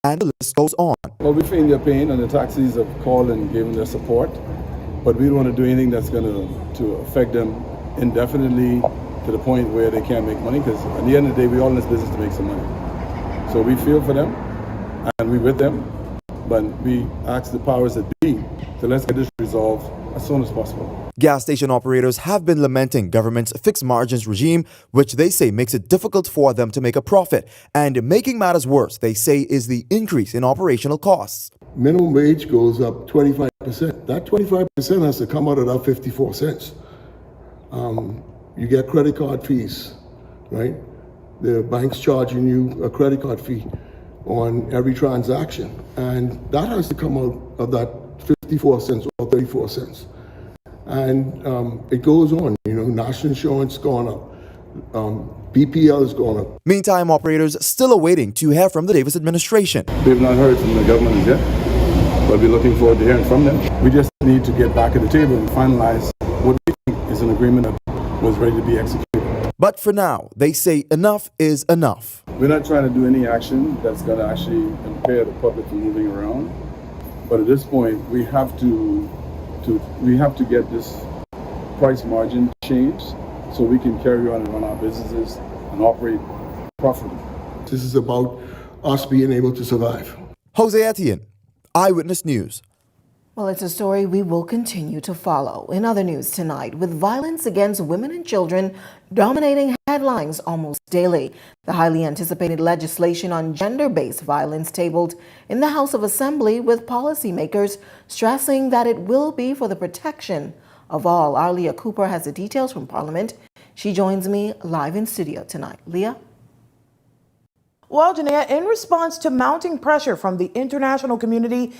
and the list goes on. Well, we feel their pain, and the taxis have called and given their support, but we don't want to do anything that's going to affect them indefinitely to the point where they can't make money, because at the end of the day, we're all in this business to make some money. So we feel for them, and we're with them, but we ask the powers that be to let's get this resolved as soon as possible. Gas station operators have been lamenting government's fixed margins regime, which they say makes it difficult for them to make a profit. And making matters worse, they say, is the increase in operational costs. Minimum wage goes up 25%. That 25% has to come out of that 54 cents. You get credit card fees, right? The bank's charging you a credit card fee on every transaction, and that has to come out of that 54 cents or 34 cents. And it goes on, national insurance gone up, BPL has gone up. Meantime, operators still awaiting to hear from the Davis administration. We've not heard from the government as yet, but we're looking forward to hearing from them. We just need to get back at the table and finalize what we think is an agreement that was ready to be executed. But for now, they say enough is enough. We're not trying to do any action that's going to actually impair the public from moving around. But at this point, we have to get this price margin changed so we can carry on and run our businesses and operate profitably. This is about us being able to survive. Jose Etienne, Eyewitness News. Well, it's a story we will continue to follow. In other news tonight, with violence against women and children dominating headlines almost daily, the highly anticipated legislation on gender-based violence tabled in the House of Assembly, with policymakers stressing that it will be for the protection of all. Our Leah Cooper has the details from Parliament. She joins me live in studio tonight. Leah? Well, Janaea, in response to mounting pressure from the international community,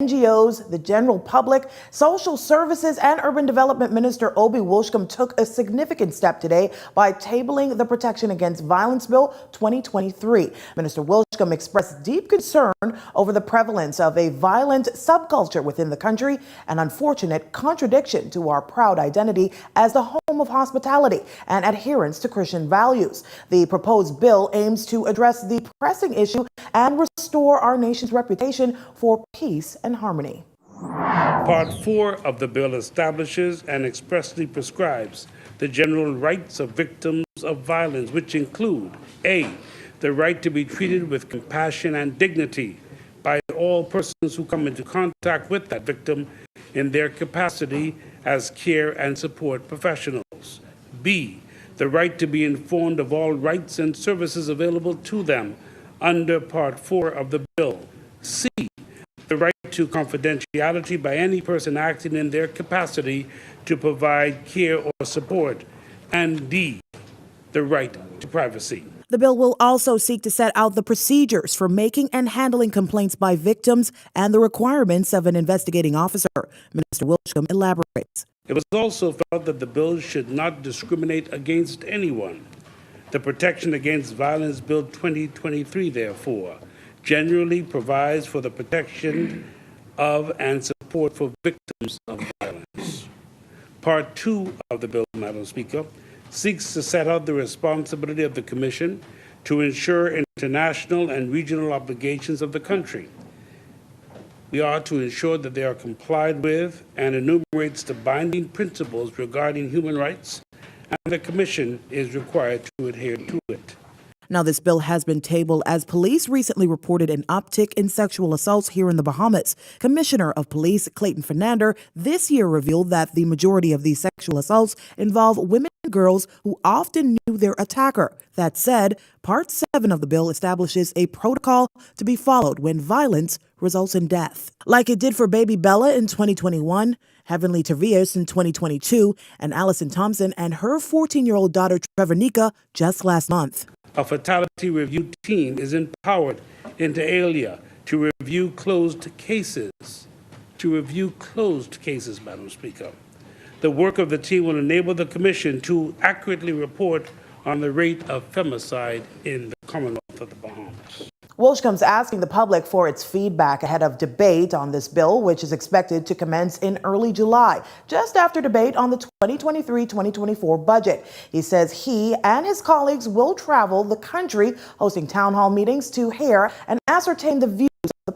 NGOs, the general public, Social Services and Urban Development Minister Obi Wolshcombe took a significant step today by tabling the Protection Against Violence Bill 2023. Minister Wolshcombe expressed deep concern over the prevalence of a violent subculture within the country, an unfortunate contradiction to our proud identity as the home of hospitality and adherence to Christian values. The proposed bill aims to address the pressing issue and restore our nation's reputation for peace and harmony. Part 4 of the bill establishes and expressly prescribes the general rights of victims of violence, which include A, the right to be treated with compassion and dignity by all persons who come into contact with that victim in their capacity as care and support professionals. B, the right to be informed of all rights and services available to them under Part 4 of the bill. C, the right to confidentiality by any person acting in their capacity to provide care or support. And D, the right to privacy. The bill will also seek to set out the procedures for making and handling complaints by victims and the requirements of an investigating officer. Minister Wolshcombe elaborates. It was also felt that the bill should not discriminate against anyone. The Protection Against Violence Bill 2023, therefore, generally provides for the protection of and support for victims of violence. Part 2 of the bill, Madam Speaker, seeks to set out the responsibility of the Commission to ensure international and regional obligations of the country. We are to ensure that they are complied with and enumerates the binding principles regarding human rights, and the Commission is required to adhere to it. Now, this bill has been tabled as police recently reported an uptick in sexual assaults here in the Bahamas. Commissioner of Police Clayton Fernander this year revealed that the majority of these sexual assaults involve women and girls who often knew their attacker. That said, Part 7 of the bill establishes a protocol to be followed when violence results in death. Like it did for baby Bella in 2021, Heavenly Tavias in 2022, and Allison Thompson and her 14-year-old daughter Trevernica just last month. A fatality review team is empowered inter alia to review closed cases. Madam Speaker. The work of the team will enable the Commission to accurately report on the rate of femicide in the Commonwealth of the Bahamas. Wolshcombe's asking the public for its feedback ahead of debate on this bill, which is expected to commence in early July, just after debate on the 2023-2024 budget. He says he and his colleagues will travel the country, hosting town hall meetings to hear and ascertain the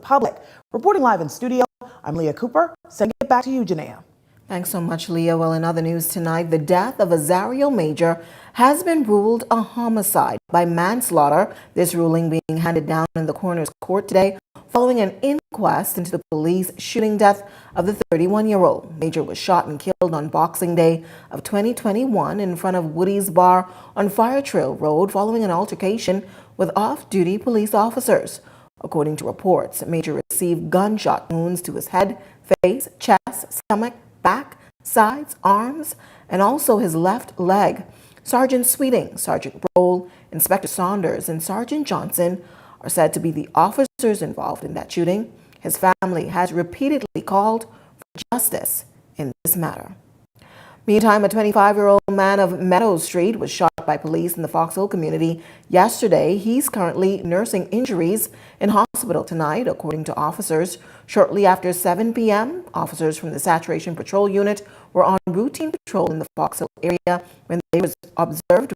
public. Reporting live in studio, I'm Leah Cooper. Sending it back to you, Janaea. Thanks so much, Leah. Well, in other news tonight, the death of Azario Major has been ruled a homicide by manslaughter. This ruling being handed down in the coroner's court today following an inquest into the police shooting death of the 31-year-old. Major was shot and killed on Boxing Day of 2021 in front of Woody's Bar on Fire Trail Road following an altercation with off-duty police officers. According to reports, Major received gunshot wounds to his head, face, chest, stomach, back, sides, arms, and also his left leg. Sergeant Sweeting, Sergeant Roll, Inspector Saunders, and Sergeant Johnson are said to be the officers involved in that shooting. His family has repeatedly called for justice in this matter. Meantime, a 25-year-old man of Meadow Street was shot by police in the Foxhill community yesterday. He's currently nursing injuries in hospital tonight, according to officers. Shortly after 7 p.m., officers from the Saturation Patrol Unit were on routine patrol in the Foxhill area when they observed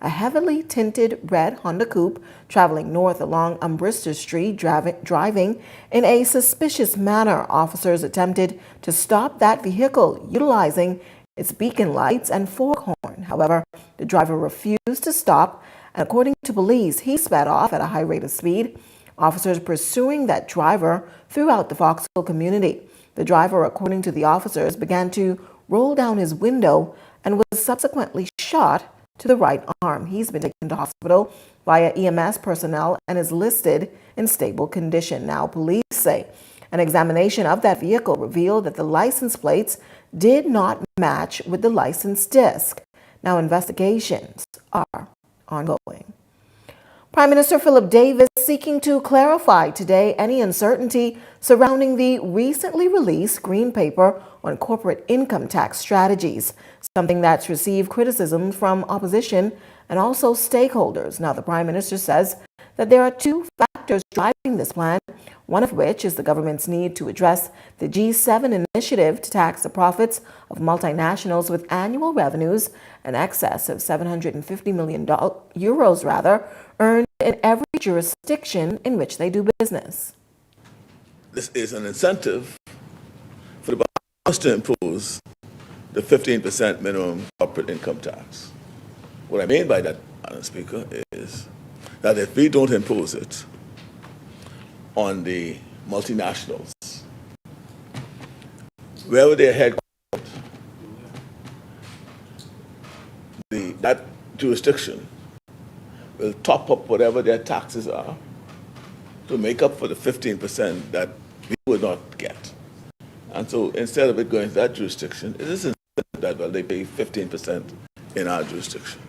a heavily tinted red Honda Coupe traveling north along Umbrister Street, driving in a suspicious manner. Officers attempted to stop that vehicle utilizing its beacon lights and foghorn. However, the driver refused to stop, and according to police, he sped off at a high rate of speed. Officers pursuing that driver throughout the Foxhill community. The driver, according to the officers, began to roll down his window and was subsequently shot to the right arm. He's been taken to hospital via EMS personnel and is listed in stable condition. Now, police say an examination of that vehicle revealed that the license plates did not match with the license disc. Now, investigations are ongoing. Prime Minister Philip Davis seeking to clarify today any uncertainty surrounding the recently released Green Paper on corporate income tax strategies, something that's received criticism from opposition and also stakeholders. Now, the Prime Minister says that there are two factors driving this plan, one of which is the government's need to address the G7 initiative to tax the profits of multinationals with annual revenues in excess of 750 million euros earned in every jurisdiction in which they do business. This is an incentive for the Bahamas to impose the 15% minimum corporate income tax. What I mean by that, Madam Speaker, is that if we don't impose it on the multinationals, wherever they're headquartered, that jurisdiction will top up whatever their taxes are to make up for the 15% that we would not get. And so instead of it going to that jurisdiction, it is that they pay 15% in our jurisdiction.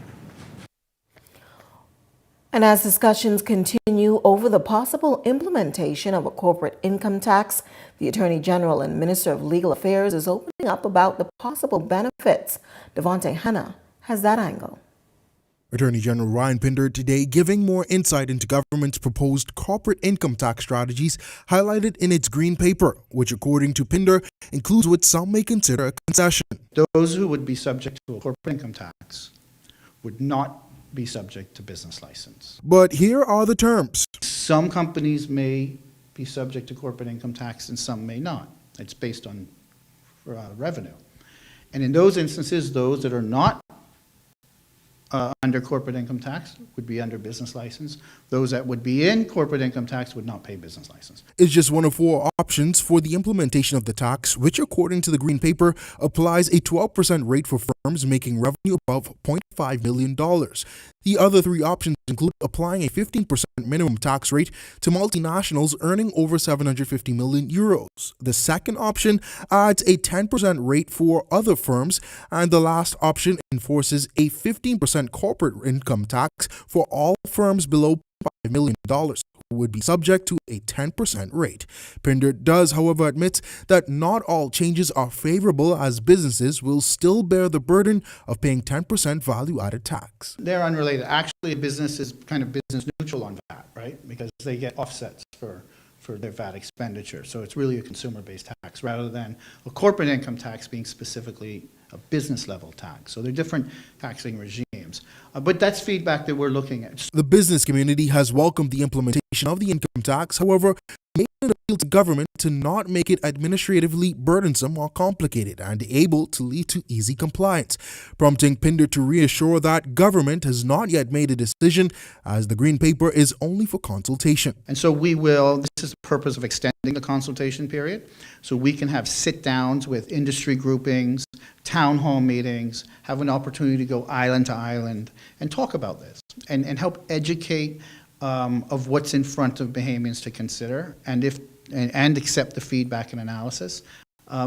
And as discussions continue over the possible implementation of a corporate income tax, the Attorney General and Minister of Legal Affairs is opening up about the possible benefits. Devontae Hanna has that angle. Attorney General Ryan Pinder today giving more insight into government's proposed corporate income tax strategies highlighted in its green paper, which according to Pinder includes what some may consider a concession. Those who would be subject to a corporate income tax would not be subject to business license. But here are the terms. Some companies may be subject to corporate income tax and some may not. It's based on revenue. And in those instances, those that are not under corporate income tax would be under business license. Those that would be in corporate income tax would not pay business license. It's just one of four options for the implementation of the tax, which according to the Green Paper applies a 12% rate for firms making revenue above $0.5 million. The other three options include applying a 15% minimum tax rate to multinationals earning over 750 million euros. The second option adds a 10% rate for other firms, and the last option enforces a 15% corporate income tax for all firms below $5 million, who would be subject to a 10% rate. Pinder does, however, admit that not all changes are favorable, as businesses will still bear the burden of paying 10% value-added tax. They're unrelated. Actually, a business is kind of business neutral on VAT, right? Because they get offsets for their VAT expenditure. So it's really a consumer-based tax rather than a corporate income tax being specifically a business-level tax. So they're different taxing regimes. But that's feedback that we're looking at. The business community has welcomed the implementation of the income tax. However, made an appeal to government to not make it administratively burdensome or complicated and able to lead to easy compliance, prompting Pinder to reassure that government has not yet made a decision as the Green Paper is only for consultation. And so this is the purpose of extending the consultation period, so we can have sit-downs with industry groupings, town hall meetings, have an opportunity to go island to island and talk about this and help educate of what's in front of Bahamians to consider and accept the feedback and analysis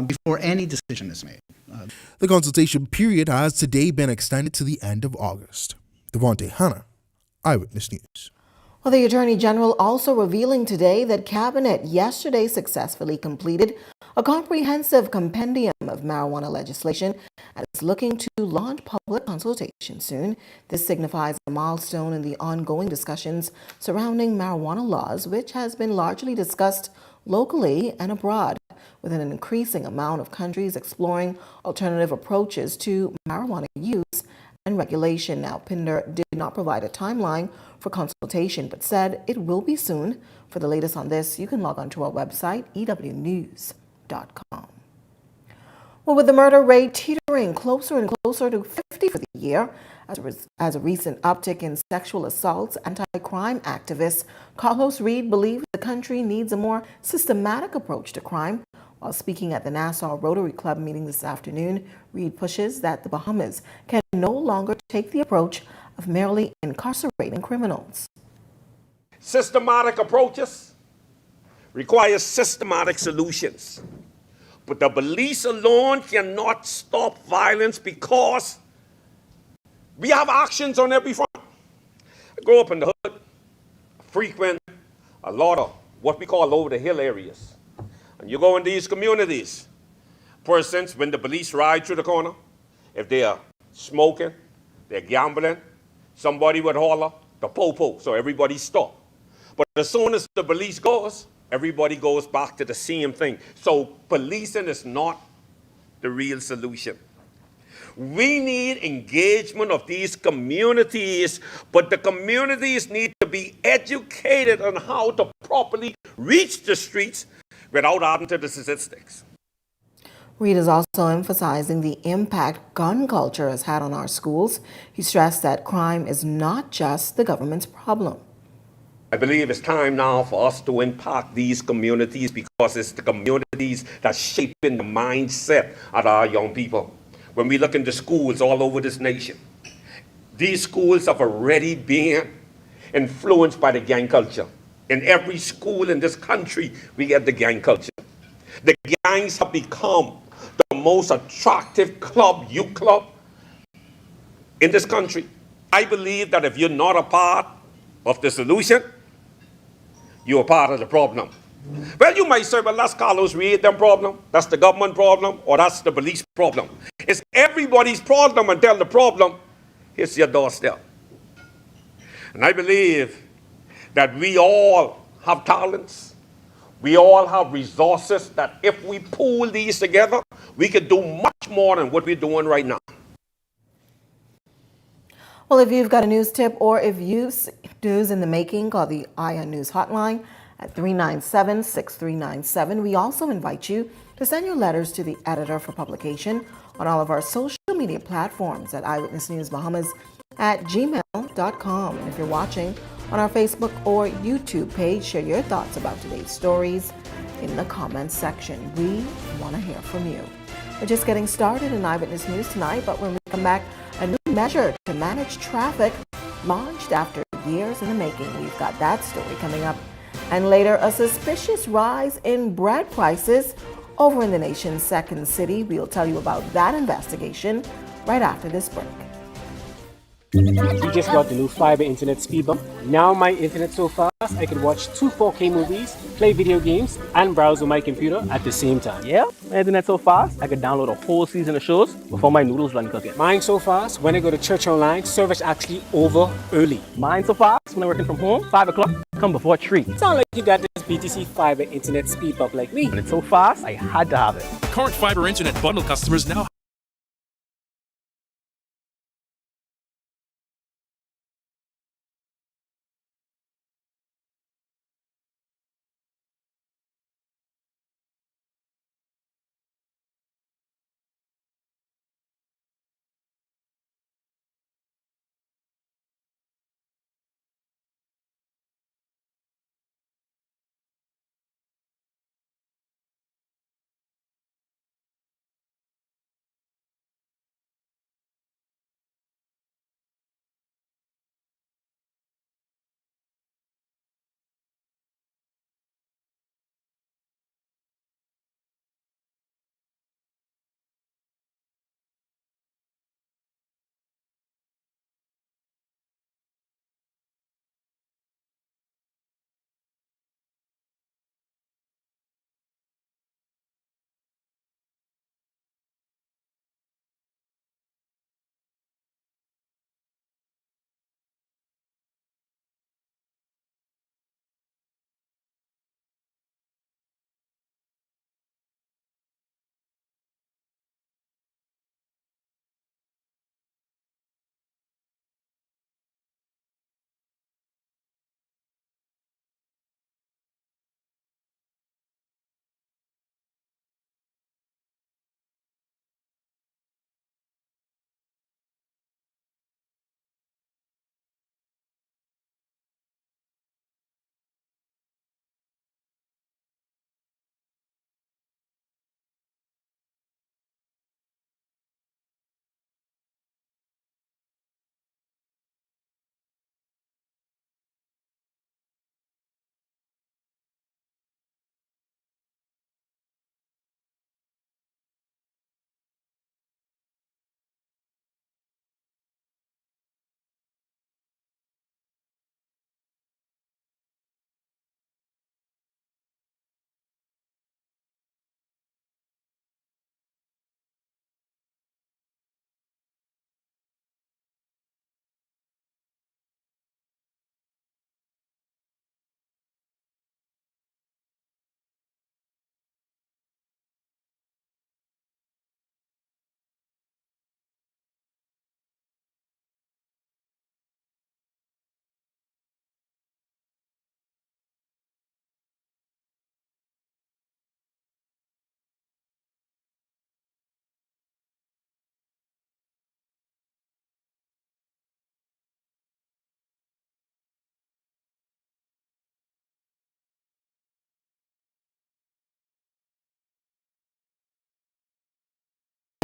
before any decision is made. The consultation period has today been extended to the end of August. Devontae Hanna, Eyewitness News. Well, the Attorney General also revealing today that Cabinet yesterday successfully completed a comprehensive compendium of marijuana legislation and is looking to launch public consultation soon. This signifies a milestone in the ongoing discussions surrounding marijuana laws, which has been largely discussed locally and abroad, with an increasing amount of countries exploring alternative approaches to marijuana use and regulation. Now, Pinder did not provide a timeline for consultation, but said it will be soon. For the latest on this, you can log on to our website, ewnews.com. Well, with the murder rate teetering closer and closer to 50 for the year, as a recent uptick in sexual assaults, anti-crime activist Carlos Reed believes the country needs a more systematic approach to crime. While speaking at the Nassau Rotary Club meeting this afternoon, Reed pushes that the Bahamas can no longer take the approach of merely incarcerating criminals. Systematic approaches require systematic solutions. But the police alone cannot stop violence because we have actions on every front. I grew up in the hood, frequent a lot of what we call over the hill areas. And you go in these communities, for instance, when the police ride through the corner, if they are smoking, they're gambling, somebody would holler, the po-po, so everybody stop. But as soon as the police goes, everybody goes back to the same thing. So policing is not the real solution. We need engagement of these communities, but the communities need to be educated on how to properly reach the streets without adding to the statistics. Reed is also emphasizing the impact gun culture has had on our schools. He stressed that crime is not just the government's problem. I believe it's time now for us to impact these communities because it's the communities that's shaping the mindset of our young people. When we look into schools all over this nation, these schools have already been influenced by the gang culture. In every school in this country, we get the gang culture. The gangs have become the most attractive youth club in this country. I believe that if you're not a part of the solution, you're a part of the problem. Well, you might say, well, that's Carlos Reed, them problem, that's the government problem, or that's the police problem. It's everybody's problem until the problem hits your doorstep. And I believe that we all have talents. We all have resources that if we pool these together, we could do much more than what we're doing right now. Well, if you've got a news tip or if you've seen news in the making, call the Eye News hotline at 397-6397. We also invite you to send your letters to the editor for publication on all of our social media platforms at Eyewitness News Bahamas at gmail.com. And if you're watching on our Facebook or YouTube page, share your thoughts about today's stories in the comments section. We want to hear from you. We're just getting started in Eyewitness News tonight, but when we come back, a new measure to manage traffic launched after years in the making. We've got that story coming up. And later, a suspicious rise in bread prices over in the nation's second city. We'll tell you about that investigation right after this break. We just got the new fiber internet speed bump. Now my internet so fast I can watch 2 4K movies, play video games, and browse on my computer at the same time. Yeah, my internet so fast I could download a whole season of shows before my noodles done cooking. Mine so fast when I go to church online, service actually over early. Mine so fast when I'm working from home, 5 o'clock come before 3. Sound like you got this BTC fiber internet speed bump like me. And it's so fast I had to have it. Current fiber internet bundle customers now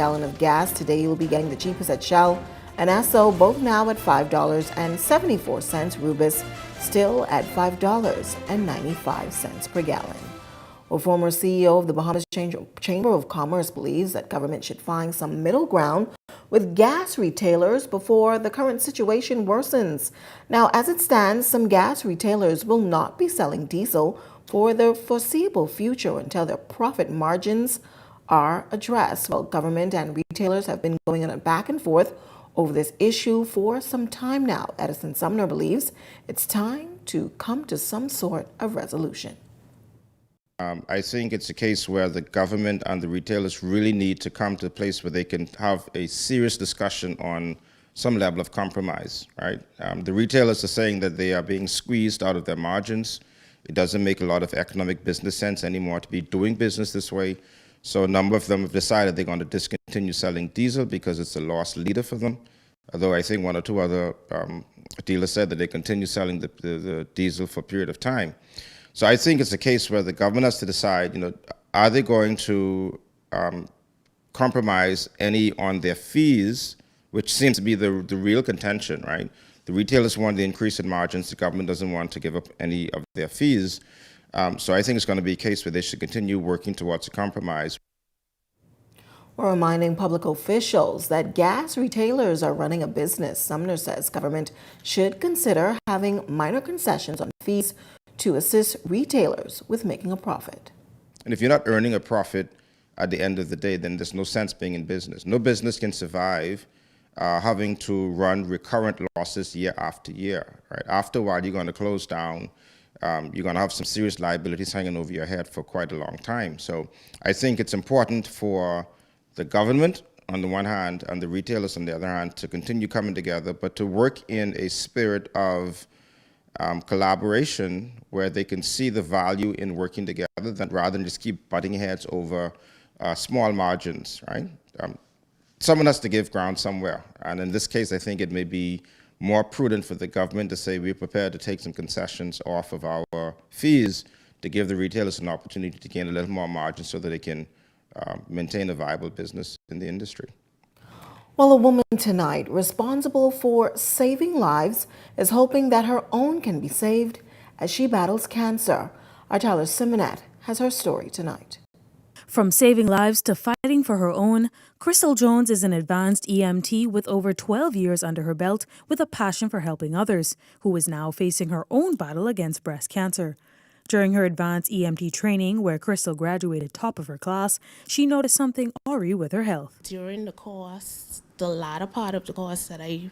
gallon of gas. Today you'll be getting the cheapest at Shell and Esso, both now at $5.74. Rubis still at $5.95 per gallon. Well, former CEO of the Bahamas Chamber of Commerce believes that government should find some middle ground with gas retailers before the current situation worsens. Now, as it stands, some gas retailers will not be selling diesel for the foreseeable future until their profit margins are addressed. Well, government and retailers have been going on a back and forth over this issue for some time now. Edison Sumner believes it's time to come to some sort of resolution. I think it's a case where the government and the retailers really need to come to a place where they can have a serious discussion on some level of compromise, right? The retailers are saying that they are being squeezed out of their margins. It doesn't make a lot of economic business sense anymore to be doing business this way. So a number of them have decided they're going to discontinue selling diesel because it's a loss leader for them. Although I think one or two other dealers said that they continue selling the diesel for a period of time. So I think it's a case where the government has to decide, are they going to compromise any on their fees, which seems to be the real contention, right? The retailers want the increase in margins. The government doesn't want to give up any of their fees. So I think it's going to be a case where they should continue working towards a compromise. We're reminding public officials that gas retailers are running a business. Sumner says government should consider having minor concessions on fees to assist retailers with making a profit. And if you're not earning a profit at the end of the day, then there's no sense being in business. No business can survive having to run recurrent losses year after year, right? After a while, you're going to close down. You're going to have some serious liabilities hanging over your head for quite a long time. So I think it's important for the government on the one hand and the retailers on the other hand to continue coming together, but to work in a spirit of collaboration where they can see the value in working together rather than just keep butting heads over small margins, right? Someone has to give ground somewhere. And in this case, I think it may be more prudent for the government to say we're prepared to take some concessions off of our fees to give the retailers an opportunity to gain a little more margin so that they can maintain a viable business in the industry. Well, a woman tonight responsible for saving lives is hoping that her own can be saved as she battles cancer. Our Tyler Simonette has her story tonight. From saving lives to fighting for her own, Crystal Jones is an advanced EMT with over 12 years under her belt with a passion for helping others, who is now facing her own battle against breast cancer. During her advanced EMT training, where Crystal graduated top of her class, she noticed something awry with her health. During the course, the latter part of the course, that I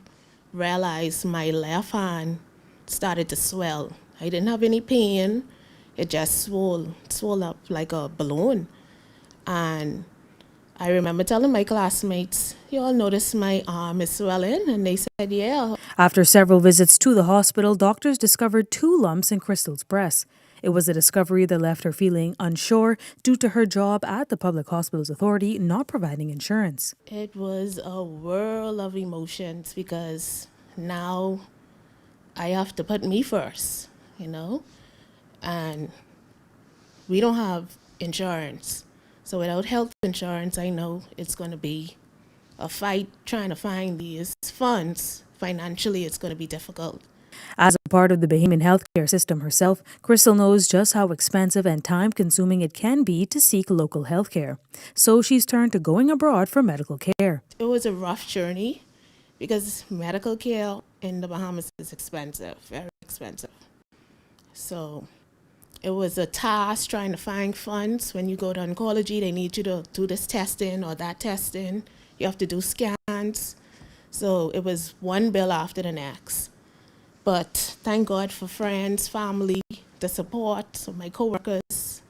realized my left hand started to swell. I didn't have any pain. It just swole up like a balloon. And I remember telling my classmates, you all notice my arm is swelling? And they said, yeah. After several visits to the hospital, doctors discovered 2 lumps in Crystal's breast. It was a discovery that left her feeling unsure due to her job at the Public Hospitals Authority not providing insurance. It was a whirl of emotions because now I have to put me first, and we don't have insurance. So without health insurance, I know it's going to be a fight trying to find these funds. Financially, it's going to be difficult. As a part of the Bahamian healthcare system herself, Crystal knows just how expensive and time-consuming it can be to seek local healthcare. So she's turned to going abroad for medical care. It was a rough journey because medical care in the Bahamas is expensive, very expensive. So it was a task trying to find funds. When you go to oncology, they need you to do this testing or that testing. You have to do scans. So it was one bill after the next. But thank God for friends, family, the support of my coworkers.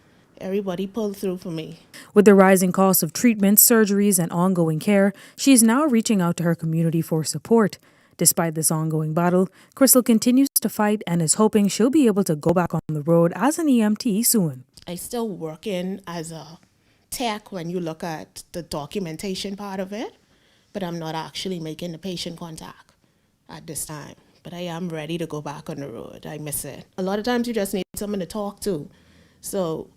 Everybody pulled through for me. With the rising costs of treatments, surgeries, and ongoing care, she is now reaching out to her community for support. Despite this ongoing battle, Crystal continues to fight and is hoping she'll be able to go back on the road as an EMT soon. I still working as a tech when you look at the documentation part of it, but I'm not actually making the patient contact at this time. But I am ready to go back on the road. I miss it. A lot of times you just need someone to talk to. So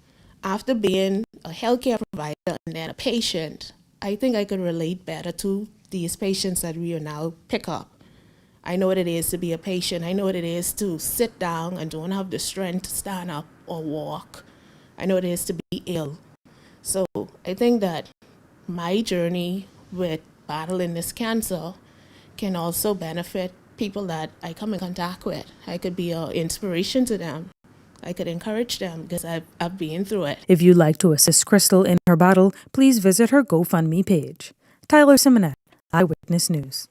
after being a healthcare provider and then a patient, I think I could relate better to these patients that we are now pick up. I know what it is to be a patient. I know what it is to sit down and don't have the strength to stand up or walk. I know what it is to be ill. So I think that my journey with battling this cancer can also benefit people that I come in contact with. I could be an inspiration to them. I could encourage them because I've been through it. If you'd like to assist Crystal in her battle, please visit her GoFundMe page. Tyler Simonet, Eyewitness News.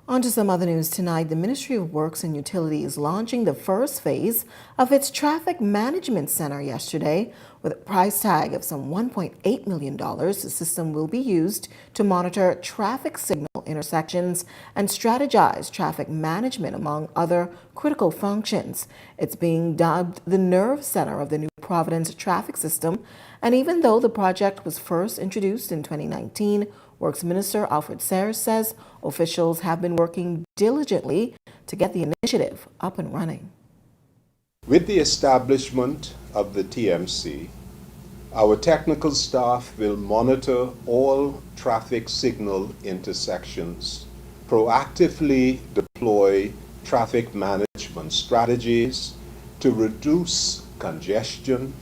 On to some other news tonight. The Ministry of Works and Utilities launching the first phase of its traffic management center yesterday with a price tag of some $1.8 million. The system will be used to monitor traffic signal intersections and strategize traffic management, among other critical functions. It's being dubbed the nerve center of the New Providence traffic system. And even though the project was first introduced in 2019, Works Minister Alfred Sayers says officials have been working diligently to get the initiative up and running. With the establishment of the TMC, our technical staff will monitor all traffic signal intersections, proactively deploy traffic management strategies to reduce congestion,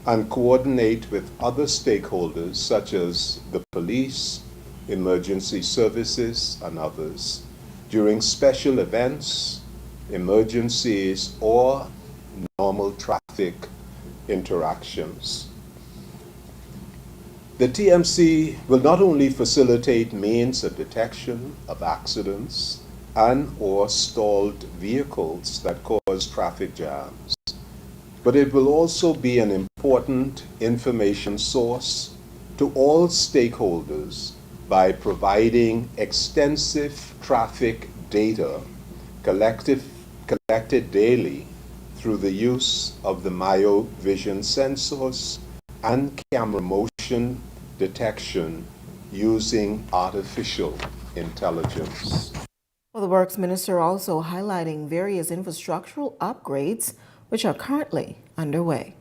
and coordinate with other stakeholders such as the police, emergency services, and others during special events, emergencies, or normal traffic interactions. The TMC will not only facilitate means of detection of accidents and/or stalled vehicles that cause traffic jams, but it will also be an important information source to all stakeholders by providing extensive traffic data collected daily through the use of the Myo vision sensors and camera motion detection using artificial intelligence. Well, the Works Minister also highlighting various infrastructural upgrades which are currently underway.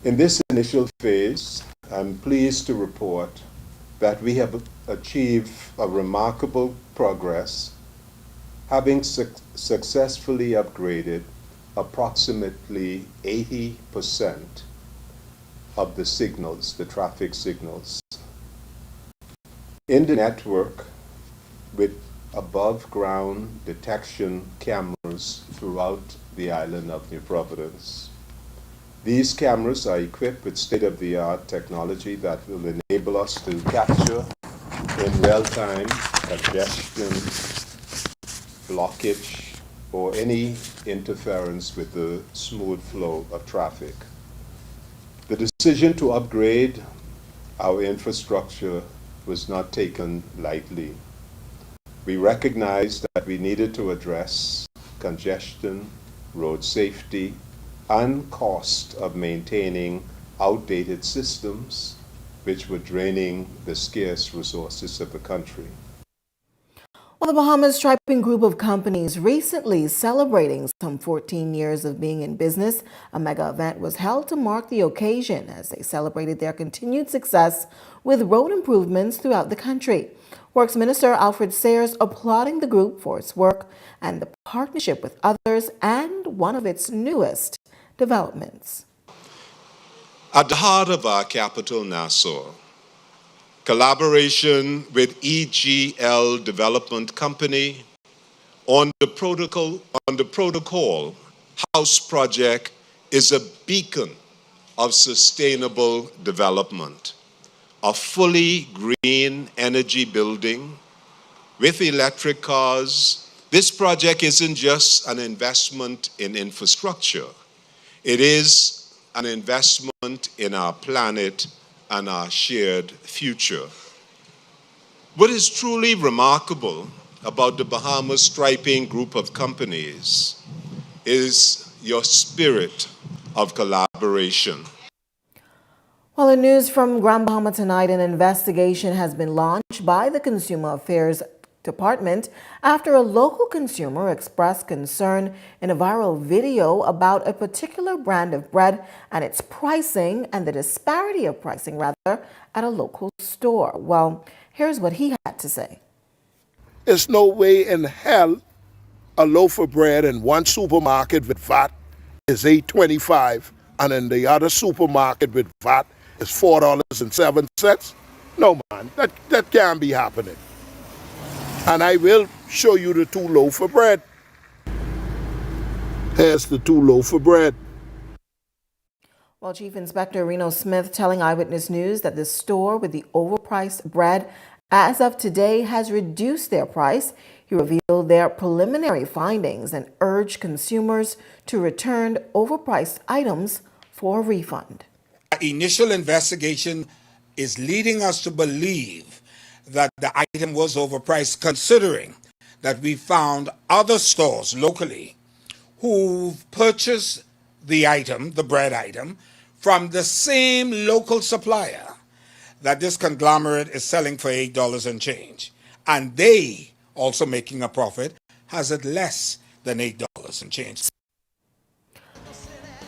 In this initial phase, I'm pleased to report that we have achieved a remarkable progress, having successfully upgraded approximately 80% of the signals, the traffic signals, in the network with above-ground detection cameras throughout the island of New Providence. These cameras are equipped with state-of-the-art technology that will enable us to capture in real time congestion, blockage, or any interference with the smooth flow of traffic. The decision to upgrade our infrastructure was not taken lightly. We recognized that we needed to address congestion, road safety, and cost of maintaining outdated systems which were draining the scarce resources of the country. Well, the Bahamas Striping Group of companies recently celebrating some 14 years of being in business. A mega event was held to mark the occasion as they celebrated their continued success with road improvements throughout the country. Works Minister Alfred Sayers applauding the group for its work and the partnership with others and one of its newest developments. At the heart of our capital, Nassau, collaboration with EGL Development Company on the protocol house project is a beacon of sustainable development. A fully green energy building with electric cars. This project isn't just an investment in infrastructure. It is an investment in our planet and our shared future. What is truly remarkable about the Bahamas Striping Group of companies is your spirit of collaboration. Well, in news from Grand Bahama tonight, an investigation has been launched by the Consumer Affairs Department after a local consumer expressed concern in a viral video about a particular brand of bread and its pricing and the disparity of pricing, rather, at a local store. Well, here's what he had to say. There's no way in hell a loaf of bread in one supermarket with VAT is $8.25 and in the other supermarket with VAT is $4.07. No, man, that can't be happening. And I will show you the 2 loaf of bread. Here's the 2 loaf of bread. Well, Chief Inspector Reno Smith telling Eyewitness News that the store with the overpriced bread as of today has reduced their price. He revealed their preliminary findings and urged consumers to return overpriced items for a refund. Initial investigation is leading us to believe that the item was overpriced, considering that we found other stores locally who purchased the item, the bread item, from the same local supplier that this conglomerate is selling for $8 and change. And they, also making a profit, has it less than $8 and change.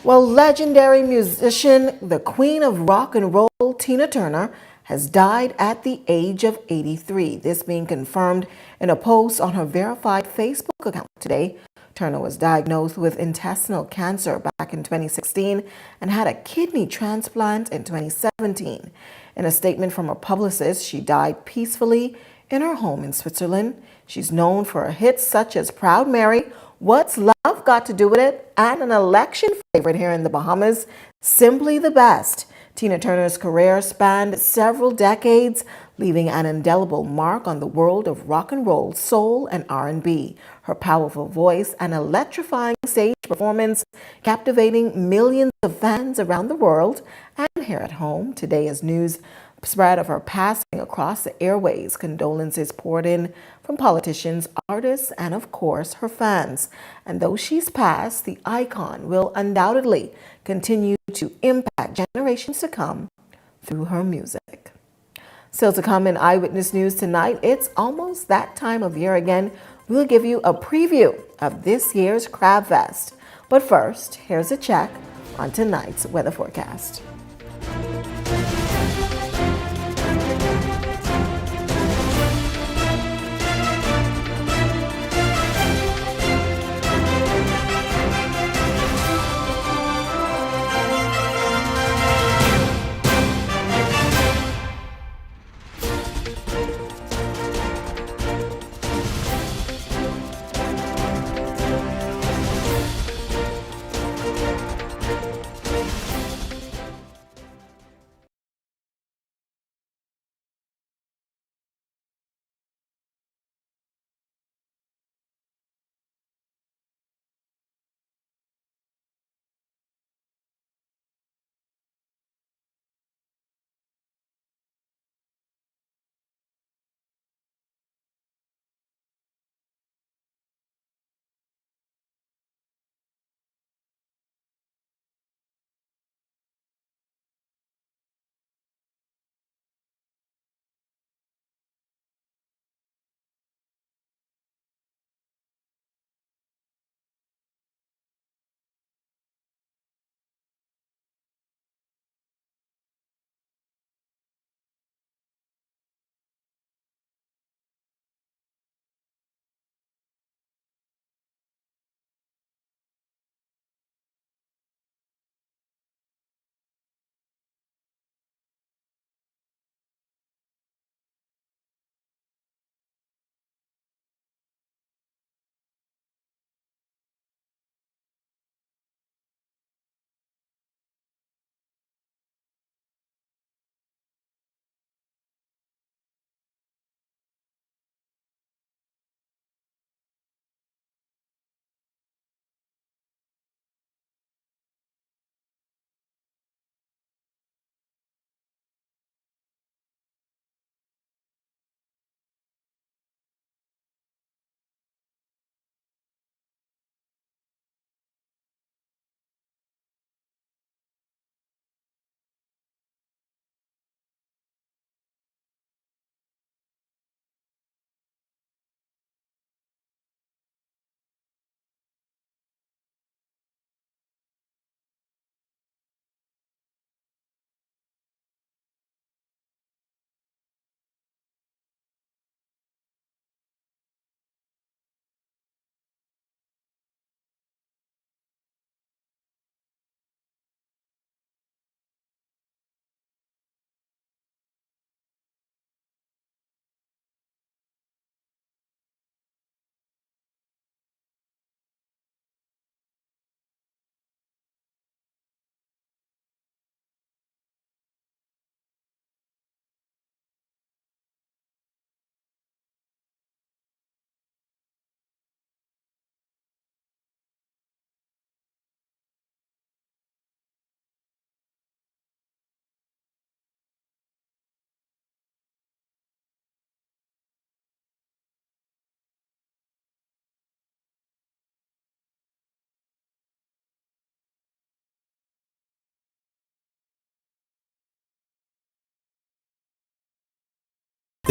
Well, legendary musician, the queen of rock and roll, Tina Turner, has died at the age of 83. This being confirmed in a post on her verified Facebook account today. Turner was diagnosed with intestinal cancer back in 2016 and had a kidney transplant in 2017. In a statement from her publicist, she died peacefully in her home in Switzerland. She's known for her hits such as Proud Mary, What's Love Got to Do With It, and an election favorite here in the Bahamas, Simply the Best. Tina Turner's career spanned several decades, leaving an indelible mark on the world of rock and roll, soul, and R&B. Her powerful voice and electrifying stage performance captivating millions of fans around the world and here at home. Today, as news spread of her passing across the airways, condolences poured in from politicians, artists, and of course her fans. And though she's passed, the icon will undoubtedly continue to impact generations to come through her music. Still to come in Eyewitness News tonight, it's almost that time of year again. We'll give you a preview of this year's Crab Fest. But first, here's a check on tonight's weather forecast.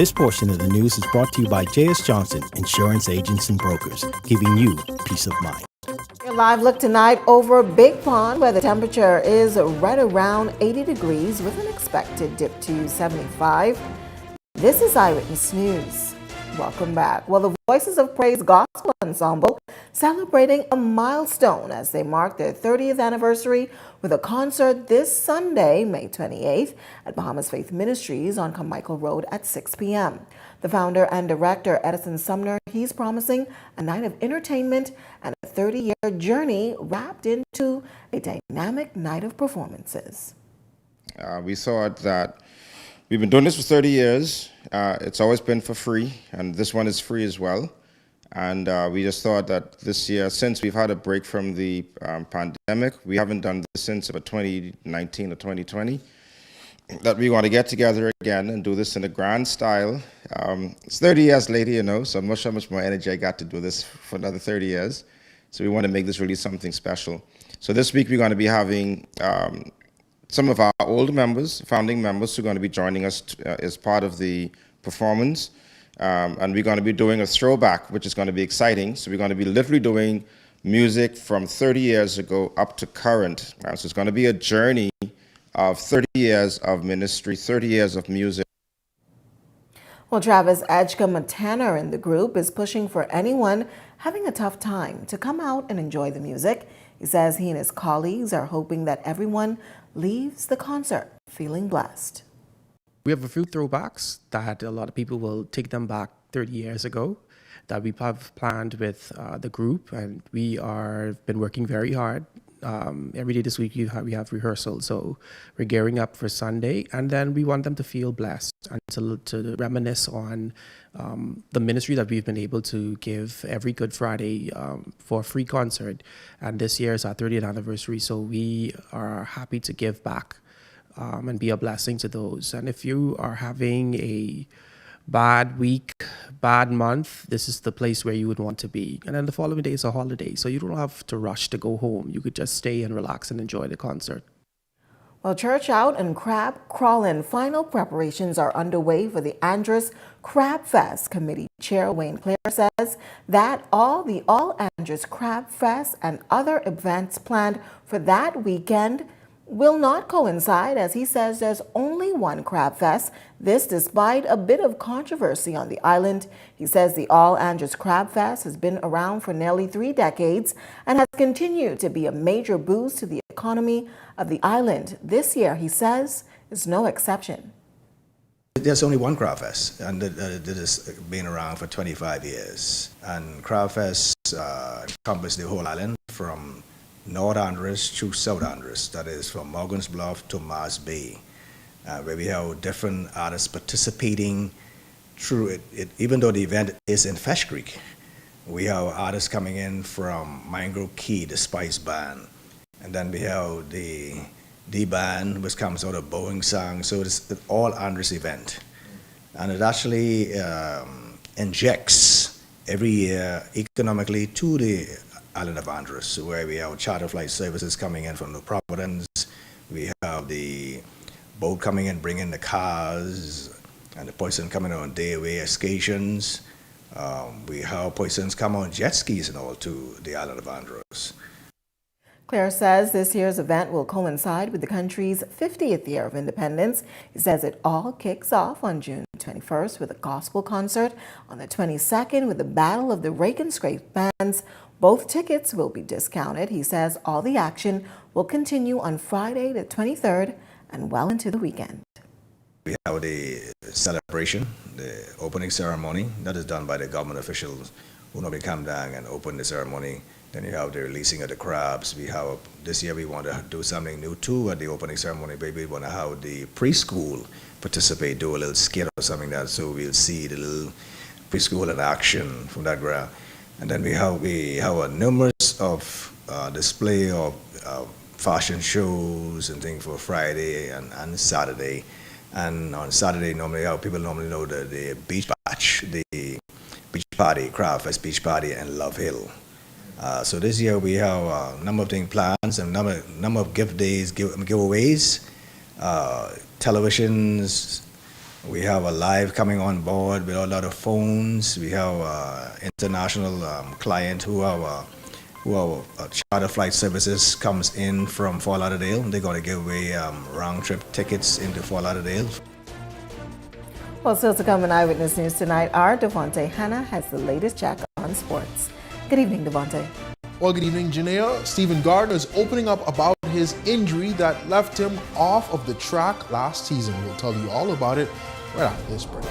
This portion of the news is brought to you by J.S. Johnson, Insurance Agents and Brokers, giving you peace of mind. Your live look tonight over Big Pond, where the temperature is right around 80 degrees with an expected dip to 75. This is Eyewitness News. Welcome back. Well, the Voices of Praise Gospel Ensemble celebrating a milestone as they mark their 30th anniversary with a concert this Sunday, May 28th, at Bahamas Faith Ministries on Carmichael Road at 6 p.m. The founder and director, Edison Sumner, he's promising a night of entertainment and a 30-year journey wrapped into a dynamic night of performances. We thought that we've been doing this for 30 years. It's always been for free, and this one is free as well. And we just thought that this year, since we've had a break from the pandemic, we haven't done this since about 2019 or 2020, that we want to get together again and do this in a grand style. It's 30 years later, you know, so I'm not sure how much more energy I got to do this for another 30 years. So we want to make this really something special. So this week we're going to be having some of our old members, founding members, who are going to be joining us as part of the performance. And we're going to be doing a throwback, which is going to be exciting. So we're going to be literally doing music from 30 years ago up to current. So it's going to be a journey of 30 years of ministry, 30 years of music. Well, Travis Edgecombe, a tanner in the group, is pushing for anyone having a tough time to come out and enjoy the music. He says he and his colleagues are hoping that everyone leaves the concert feeling blessed. We have a few throwbacks that a lot of people will take them back 30 years ago that we have planned with the group, and we are been working very hard. Every day this week we have rehearsal, so we're gearing up for Sunday, and then we want them to feel blessed and to reminisce on the ministry that we've been able to give every Good Friday for a free concert. And this year is our 30th anniversary, so we are happy to give back and be a blessing to those. And if you are having a bad week, bad month, this is the place where you would want to be. And then the following day is a holiday, so you don't have to rush to go home. You could just stay and relax and enjoy the concert. Well, church out and crab crawling. Final preparations are underway for the Andros Crab Fest. Committee Chair Wayne Clare says that all Andros Crab Fest and other events planned for that weekend will not coincide, as he says there's only one Crab Fest. This despite a bit of controversy on the island. He says the All Andros Crab Fest has been around for nearly 3 decades and has continued to be a major boost to the economy of the island. This year, he says, is no exception. There's only one Crab Fest, and it has been around for 25 years. And Crab Fest encompasses the whole island from North Andros to South Andros, that is from Morgan's Bluff to Mars Bay, where we have different artists participating through it. Even though the event is in Fesh Creek, we have artists coming in from Mangrove Key, the Spice Band, and then we have the D-Band, which comes out of Boeing Song. So it's an all Andros event, and it actually injects every year economically to the island of Andros, where we have charter flight services coming in from New Providence. We have the boat coming in, bringing the cars, and the person coming on day-away excursions. We have persons come on jet skis and all to the island of Andros. Clare says this year's event will coincide with the country's 50th year of independence. He says it all kicks off on June 21st with a gospel concert, on the 22nd with the Battle of the Rake and Scrape Bands. Both tickets will be discounted. He says all the action will continue on Friday the 23rd and well into the weekend. We have the celebration, the opening ceremony, that is done by the government officials who normally come down and open the ceremony. Then you have the releasing of the crabs. This year we want to do something new too at the opening ceremony. Maybe we want to have the preschool participate, do a little skit or something like that, so we'll see the little preschool in action from that ground. And then we have a numerous of display of fashion shows and things for Friday and Saturday. And on Saturday, people normally know the beach batch, the beach party, Crab Fest beach party in Love Hill. So this year we have a number of things planned, and number of gift days, giveaways, televisions, We have a live coming on board with a lot of phones. We have international client who our charter flight services comes in from Fort Lauderdale. They're going to give away round trip tickets into Fort Lauderdale. Well, still to come in Eyewitness News tonight, our Devontae Hanna has the latest check on sports. Good evening, Devontae. Well, good evening, Janaea. Stephen Gardner is opening up about his injury that left him off of the track last season. We'll tell you all about it right after this break.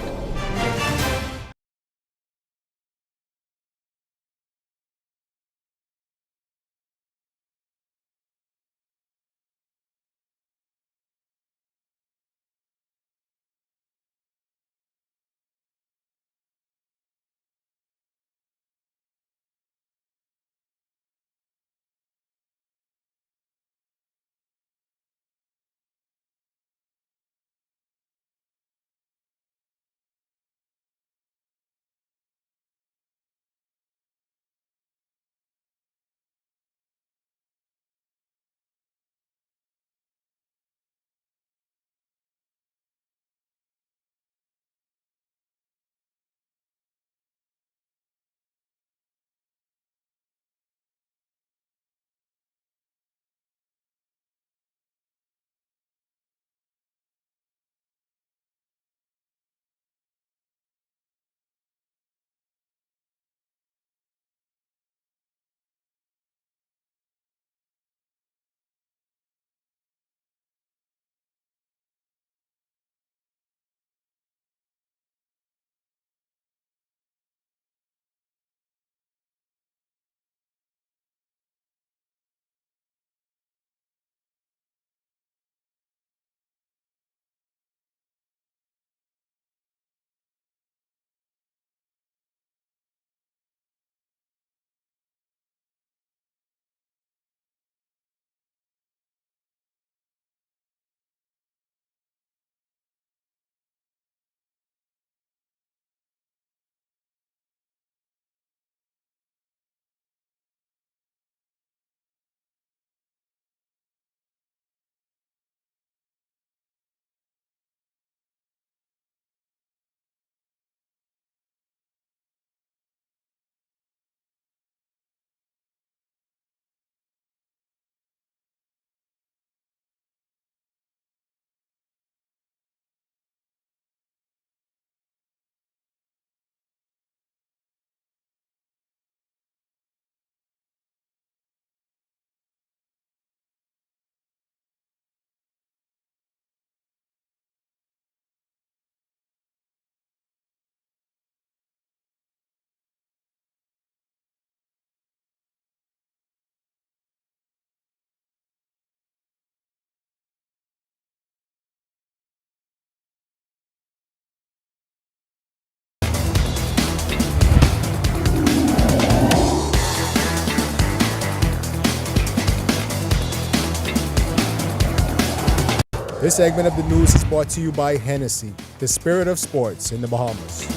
This segment of the news is brought to you by Hennessy, the spirit of sports in the Bahamas.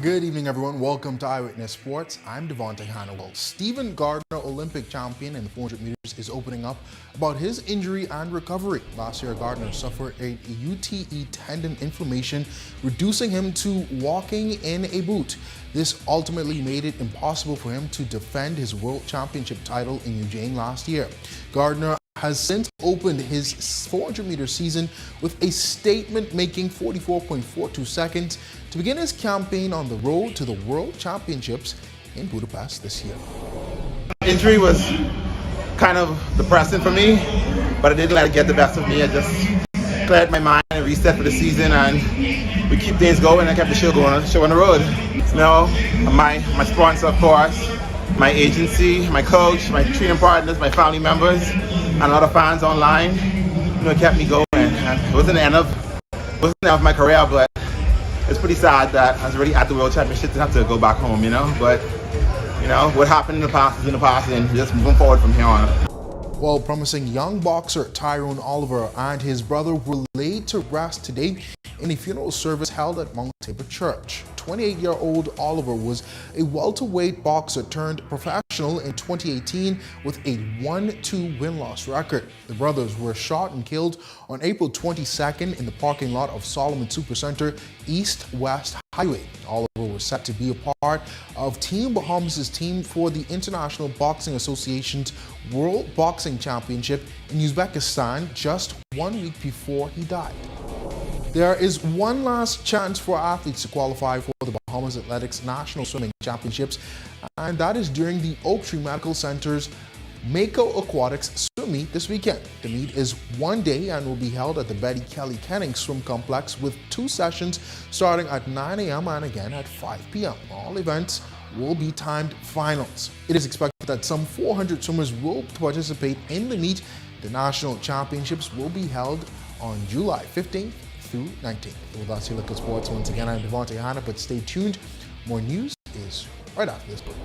Good evening, everyone. Welcome to Eyewitness Sports. I'm Devontae Hannawell. Stephen Gardner, Olympic champion in the 400 meters, is opening up about his injury and recovery. Last year, Gardner suffered a UTE tendon inflammation, reducing him to walking in a boot. This ultimately made it impossible for him to defend his world championship title in Eugene last year. Gardner has since opened his 400-meter season with a statement-making 44.42 seconds to begin his campaign on the road to the World Championships in Budapest this year. Injury was kind of depressing for me, but I didn't let it get the best of me. I just cleared my mind and reset for the season, and we keep things going. I kept the show going, show on the road. Now, my sponsor, of course, my agency, my coach, my training partners, my family members, and a lot of fans online, kept me going. And it wasn't the end of my career, but it's pretty sad that I was already at the World Championship to have to go back home, But, what happened in the past is in the past, and just moving forward from here on. Well, promising young boxer Tyrone Oliver and his brother were laid to rest today in a funeral service held at Mount Tabor Church. 28-year-old Oliver was a welterweight boxer turned professional in 2018 with a 1-2 win-loss record. The brothers were shot and killed on April 22nd in the parking lot of Solomon Supercenter East-West Highway. Oliver was set to be a part of Team Bahamas' team for the International Boxing Association's World Boxing Championship in Uzbekistan just 1 week before he died. There is one last chance for athletes to qualify for the Bahamas Athletics National Swimming Championships, and that is during the Oak Tree Medical Center's Mako Aquatics Swim Meet this weekend. The meet is one day and will be held at the Betty Kelly Kenning Swim Complex with 2 sessions starting at 9 a.m. and again at 5 p.m. All events will be timed finals. It is expected that some 400 swimmers will participate in the meet. The national championships will be held on July 15th through 19th. Well, that's your look at sports. Once again, I'm Devontae Hanna, but stay tuned. More news is right after this break.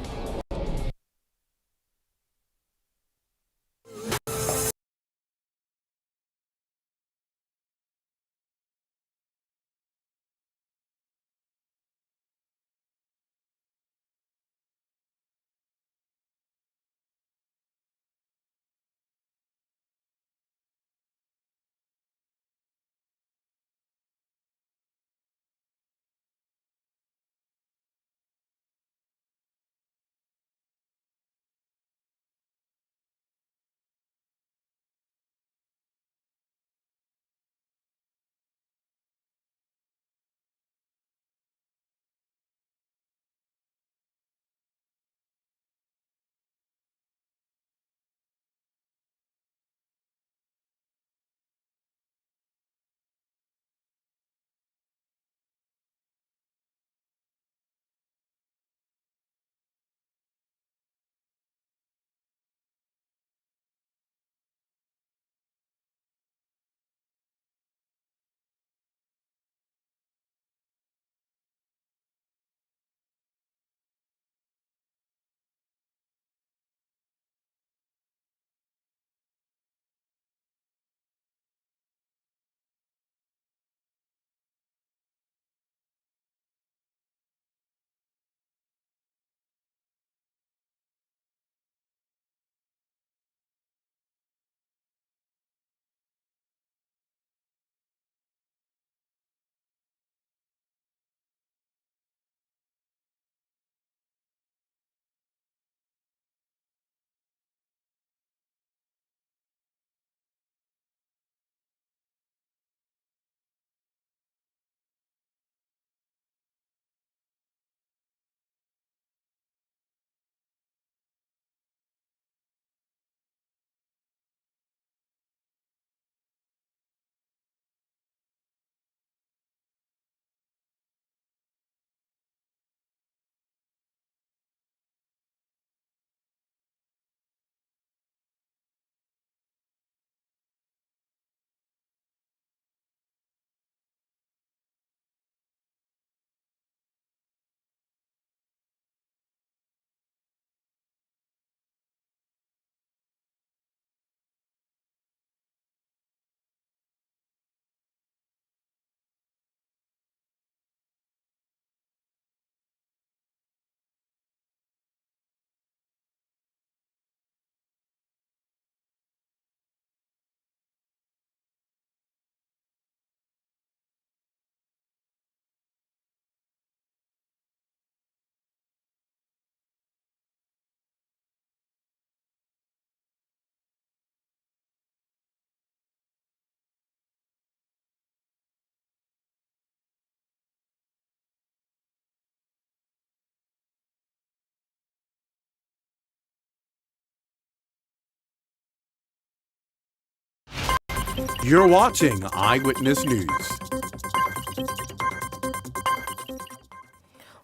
You're watching Eyewitness News.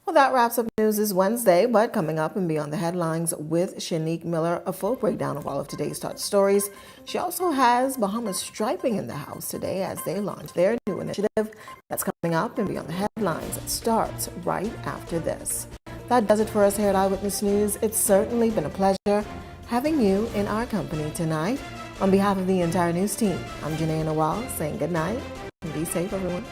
Well, that wraps up News this Wednesday, but coming up and beyond the headlines with Shanique Miller, a full breakdown of all of today's top stories. She also has Bahamas Striping in the house today as they launch their new initiative. That's coming up and beyond the headlines. It starts right after this. That does it for us here at Eyewitness News. It's certainly been a pleasure having you in our company tonight. On behalf of the entire news team, I'm Janae Nawal saying good night and be safe, everyone.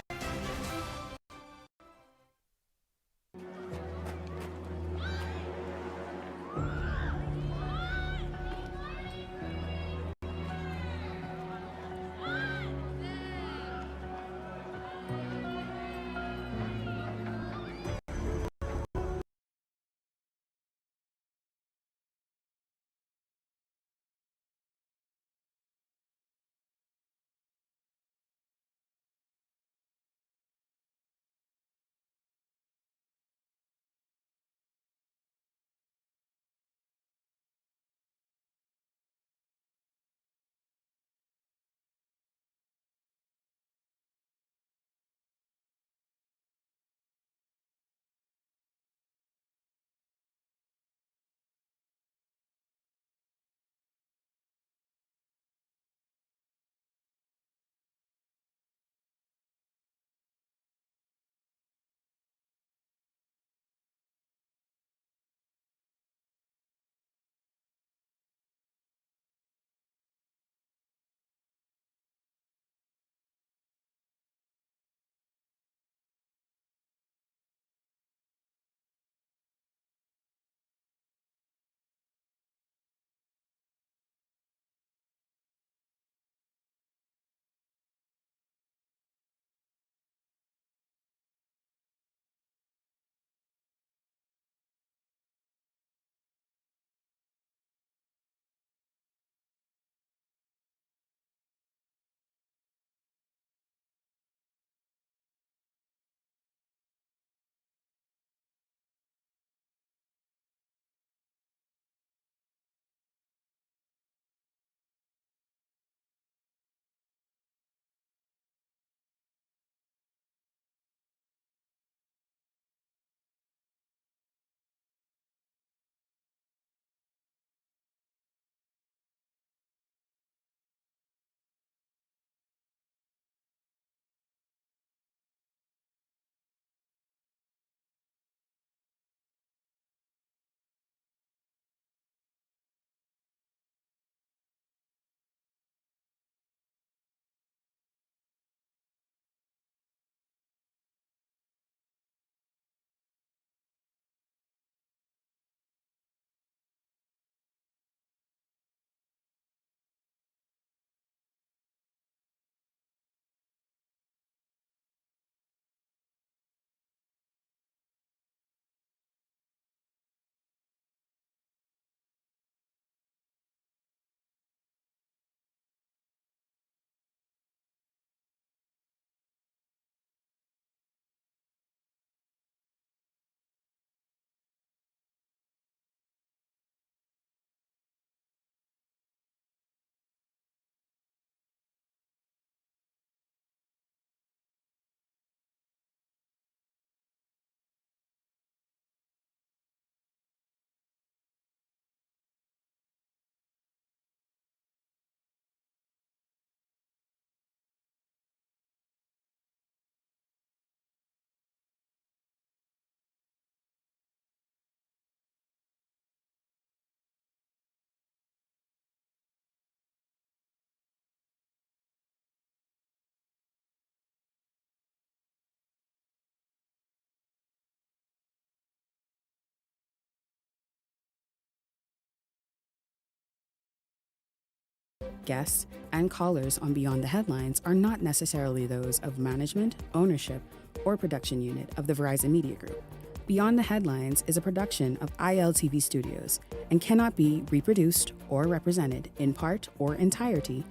guests, and callers on Beyond the Headlines are not necessarily those of management, ownership, or production unit of the Verizon Media Group. Beyond the Headlines is a production of ILTV Studios and cannot be reproduced or represented in part or entirety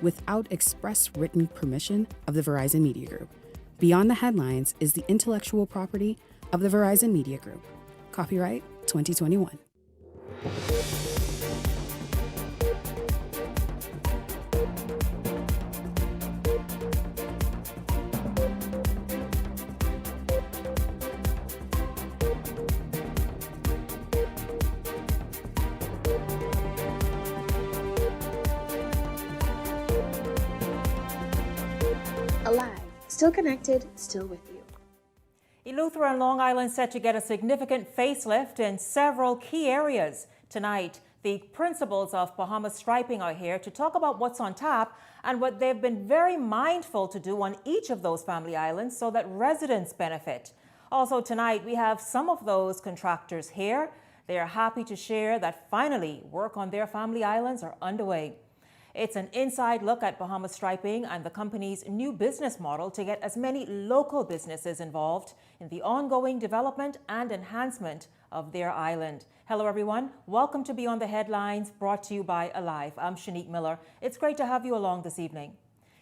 without express written permission of the Verizon Media Group. Beyond the Headlines is the intellectual property of the Verizon Media Group. Copyright 2021. Alive, still connected, still with you. Eleuthera and Long Island set to get a significant facelift in several key areas. Tonight, the principals of Bahamas Striping are here to talk about what's on tap and what they've been very mindful to do on each of those family islands so that residents benefit. Also tonight, we have some of those contractors here. They are happy to share that finally work on their family islands are underway. It's an inside look at Bahamas Striping and the company's new business model to get as many local businesses involved in the ongoing development and enhancement of their island. Hello, everyone. Welcome to Beyond the Headlines, brought to you by Alive. I'm Shanique Miller. It's great to have you along this evening.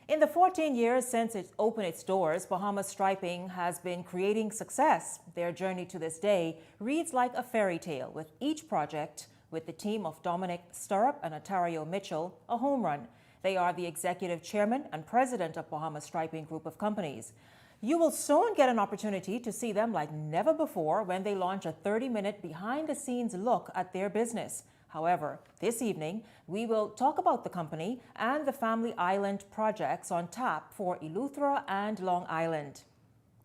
In the 14 years since it opened its doors, Bahamas Striping has been creating success. Their journey to this day reads like a fairy tale, with each project with the team of Dominic Stirrup and Ontario Mitchell, a home run. They are the executive chairman and president of Bahamas Striping Group of Companies. You will soon get an opportunity to see them like never before when they launch a 30-minute behind-the-scenes look at their business. However, this evening, we will talk about the company and the Family Island projects on tap for Eleuthera and Long Island.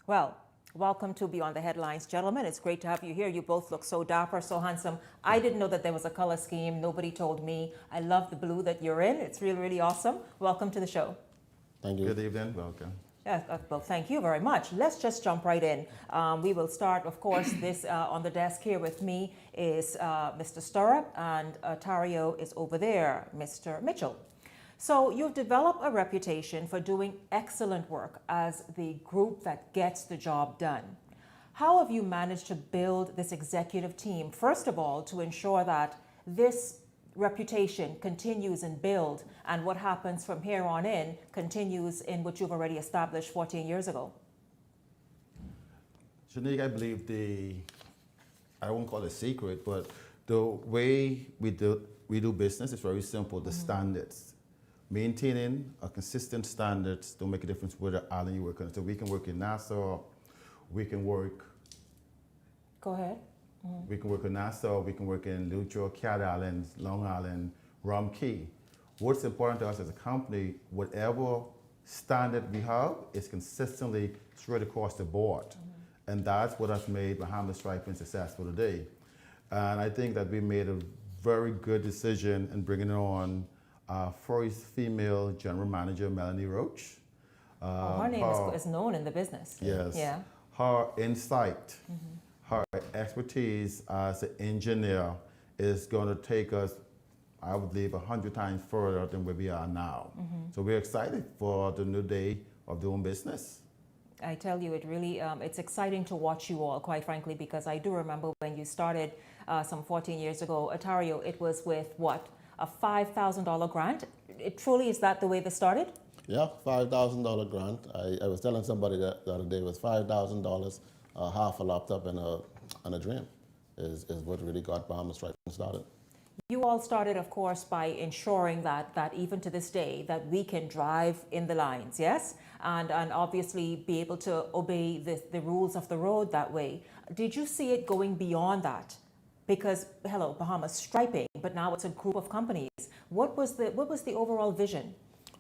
Well, welcome to Beyond the Headlines, gentlemen. It's great to have you here. You both look so dapper, so handsome. I didn't know that there was a color scheme. Nobody told me. I love the blue that you're in. It's really, really awesome. Welcome to the show. Thank you. Good evening. Welcome. Yeah, well, thank you very much. Let's just jump right in. We will start, of course, this on the desk here with me is Mr. Stirrup, and Ontario is over there, Mr. Mitchell. So you've developed a reputation for doing excellent work as the group that gets the job done. How have you managed to build this executive team, first of all, to ensure that this reputation continues and build, and what happens from here on in continues in what you've already established 14 years ago? Shanique, I believe I won't call it secret, but the way we do business is very simple, the standards. Maintaining a consistent standards don't make a difference where the island you work on. So we can work in Nassau, we can work. Go ahead. We can work in Nassau, we can work in Eleuthera, Cat Island, Long Island, Rum Key. What's important to us as a company, whatever standard we have is consistently straight across the board. And that's what has made Bahamas Striping successful today. And I think that we made a very good decision in bringing on first female general manager, Melanie Roach. Her name is known in the business. Yes. Yeah. Her insight, her expertise as an engineer is going to take us, I would believe, 100 times further than where we are now. So we're excited for the new day of doing business. I tell you, it really, it's exciting to watch you all, quite frankly, because I do remember when you started some 14 years ago, Ontario, it was with what? A $5,000 grant. It truly is that the way this started? Yeah, $5,000 grant. I was telling somebody that the other day, was $5,000, half a laptop and a dream is what really got Bahamas Striping started. You all started, of course, by ensuring that even to this day, that we can drive in the lines, yes? And obviously be able to obey the rules of the road that way. Did you see it going beyond that? Because, hello, Bahamas Striping, but now it's a group of companies. What was the overall vision?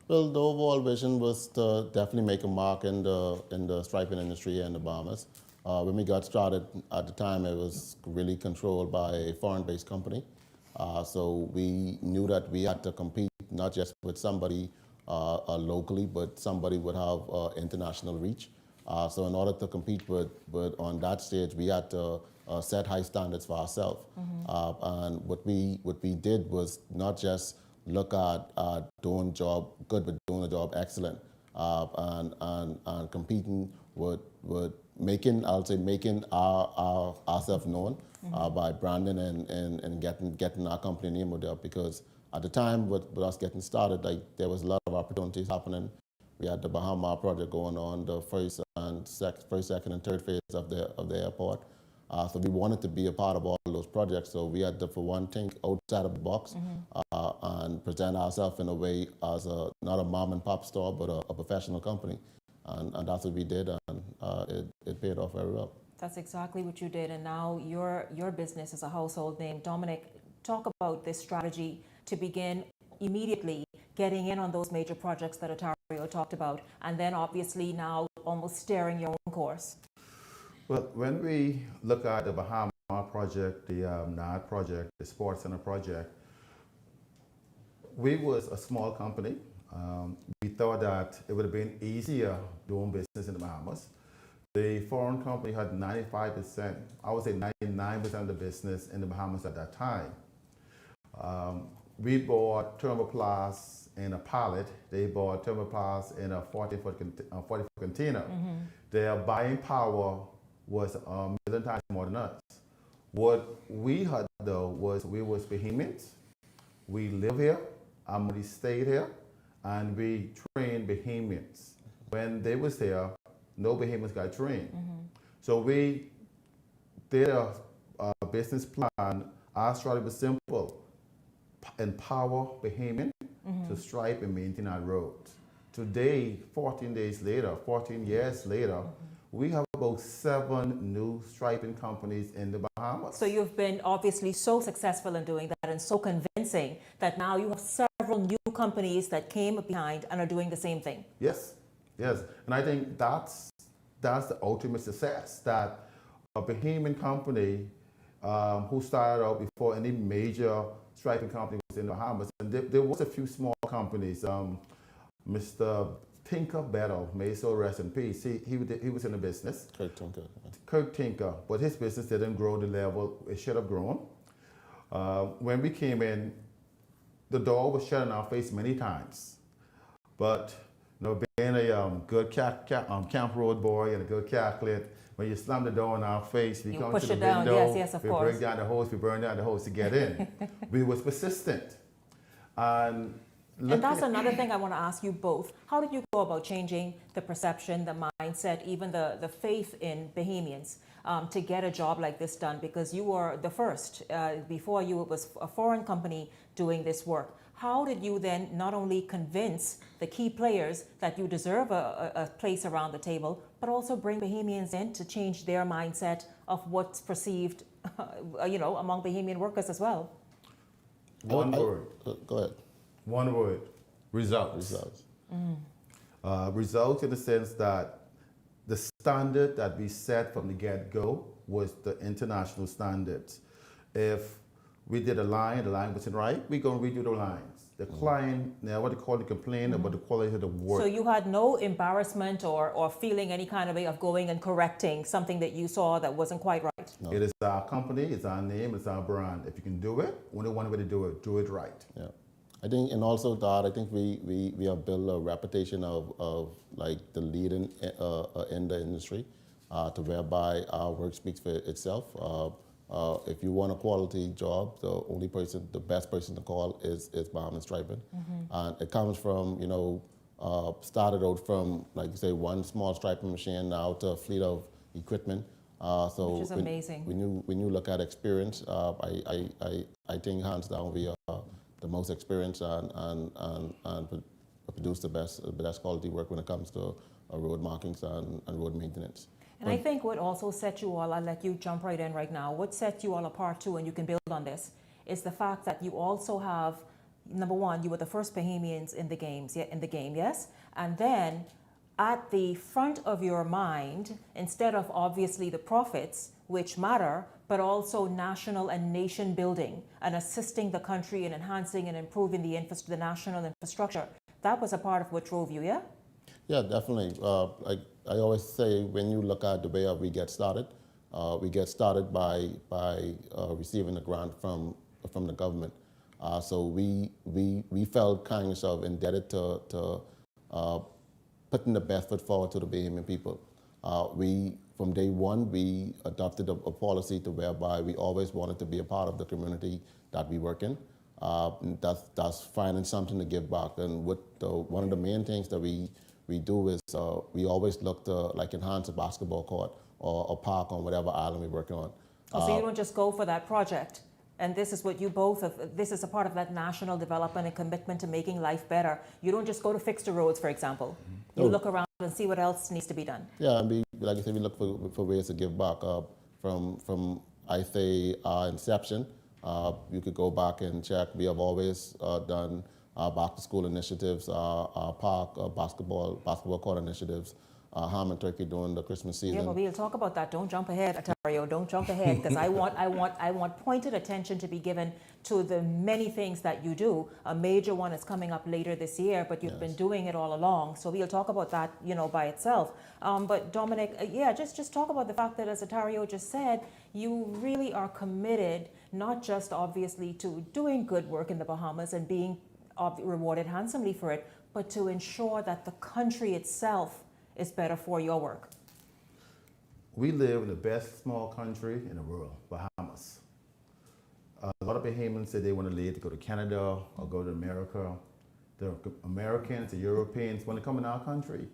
Well, the overall vision was to definitely make a mark in the striping industry in the Bahamas. When we got started, at the time, it was really controlled by a foreign-based company. So we knew that we had to compete not just with somebody locally, but somebody would have international reach. So in order to compete with on that stage, we had to set high standards for ourselves. And what we did was not just look at doing job good with doing a job excellent, and competing with making, I'll say, making ourselves known by branding and getting our company name out there. Because at the time with us getting started, like there was a lot of opportunities happening. We had the Bahamas project going on, the first, second, and third phase of the airport. So we wanted to be a part of all those projects. So we had to, for one, think outside of the box and present ourselves in a way as not a mom and pop store, but a professional company. And that's what we did, and it paid off very well. That's exactly what you did, and now your business is a household name. Dominic, talk about this strategy to begin immediately getting in on those major projects that Otario talked about, and then obviously now almost steering your own course. Well, when we look at the Bahamas project, the NAD project, the Sports Center project, we was a small company. We thought that it would have been easier doing business in the Bahamas. The foreign company had 95%, I would say 99% of the business in the Bahamas at that time. We bought Thermoplast in a pallet. They bought Thermoplast in a 40-foot container. Their buying power was a million times more than us. What we had though was we was Bahamians. We live here, we stayed here, and we trained Bahamians. When they was here, no Bahamians got trained. So we did a business plan. Our strategy was simple: empower Bahamian to stripe and maintain our roads. Today, 14 years later, we have about 7 new striping companies in the Bahamas. So you've been obviously so successful in doing that and so convincing that now you have several new companies that came behind and are doing the same thing. Yes, yes. And I think that's the ultimate success, that a Bahamian company who started out before any major striping company was in the Bahamas. And there was a few small companies. Mr. Tinker Battle, may so rest in peace. He was in the business. Kirk Tinker, but his business didn't grow the level it should have grown. When we came in, the door was shut in our face many times. But being a good Camp Road boy and a good Catholic, when you slam the door in our face, we come to the window, yes, we break down the hose, we burn down the hose to get in. We was persistent. And that's another thing I want to ask you both. How did you go about changing the perception, the mindset, even the faith in Bahamians to get a job like this done? Because you were the first. Before you, it was a foreign company doing this work. How did you then not only convince the key players that you deserve a place around the table, but also bring Bahamians in to change their mindset of what's perceived, among Bahamian workers as well? One word. Go ahead. One word: results. Results in the sense that the standard that we set from the get-go was the international standards. If we did the line wasn't right, we're going to redo the lines. The client, what they call the complaint about the quality of the work. So you had no embarrassment or feeling any kind of way of going and correcting something that you saw that wasn't quite right? No. It is our company, it's our name, it's our brand. If you can do it, only one way to do it right. Yeah. I think, and also that I think we have built a reputation of like the leading in the industry, to whereby our work speaks for itself. If you want a quality job, the best person to call is Bahamas Striping, and it comes from started out from, like you say, one small striping machine now to a fleet of equipment. Which is amazing. When you look at experience, I think hands down we are the most experienced and produce the best quality work when it comes to road markings and road maintenance. And I think what also set you all, I'll let you jump right in right now, what set you all apart too, and you can build on this, is the fact that you also have, number one, you were the first Bahamians in the game, yes? And then at the front of your mind, instead of obviously the profits, which matter, but also national and nation building and assisting the country in enhancing and improving the national infrastructure, that was a part of what drove you, yeah? Yeah, definitely. Like I always say, when you look at the way we get started by receiving a grant from the government. So we felt kind of indebted to putting the best foot forward to the Bahamian people. From day one, we adopted a policy to whereby we always wanted to be a part of the community that we work in. That's finding something to give back. And one of the main things that we do is we always look to enhance a basketball court or a park on whatever island we're working on. So you don't just go for that project. And this is what you both have, this is a part of that national development and commitment to making life better. You don't just go to fix the roads, for example. You look around and see what else needs to be done. Yeah, and like I said, we look for ways to give back from I say our inception. You could go back and check. We have always done back to school initiatives, our park basketball court initiatives, ham and turkey during the Christmas season. Yeah, but we'll talk about that. Don't jump ahead, Atario. Don't jump ahead, because I want pointed attention to be given to the many things that you do. A major one is coming up later this year, but you've been doing it all along. So we'll talk about that, by itself. But Dominic, just talk about the fact that, as Atario just said, you really are committed, not just obviously to doing good work in the Bahamas and being rewarded handsomely for it, but to ensure that the country itself is better for your work. We live in the best small country in the world, Bahamas. A lot of Bahamians say they want to leave to go to Canada or go to America. The Americans, the Europeans want to come in our country.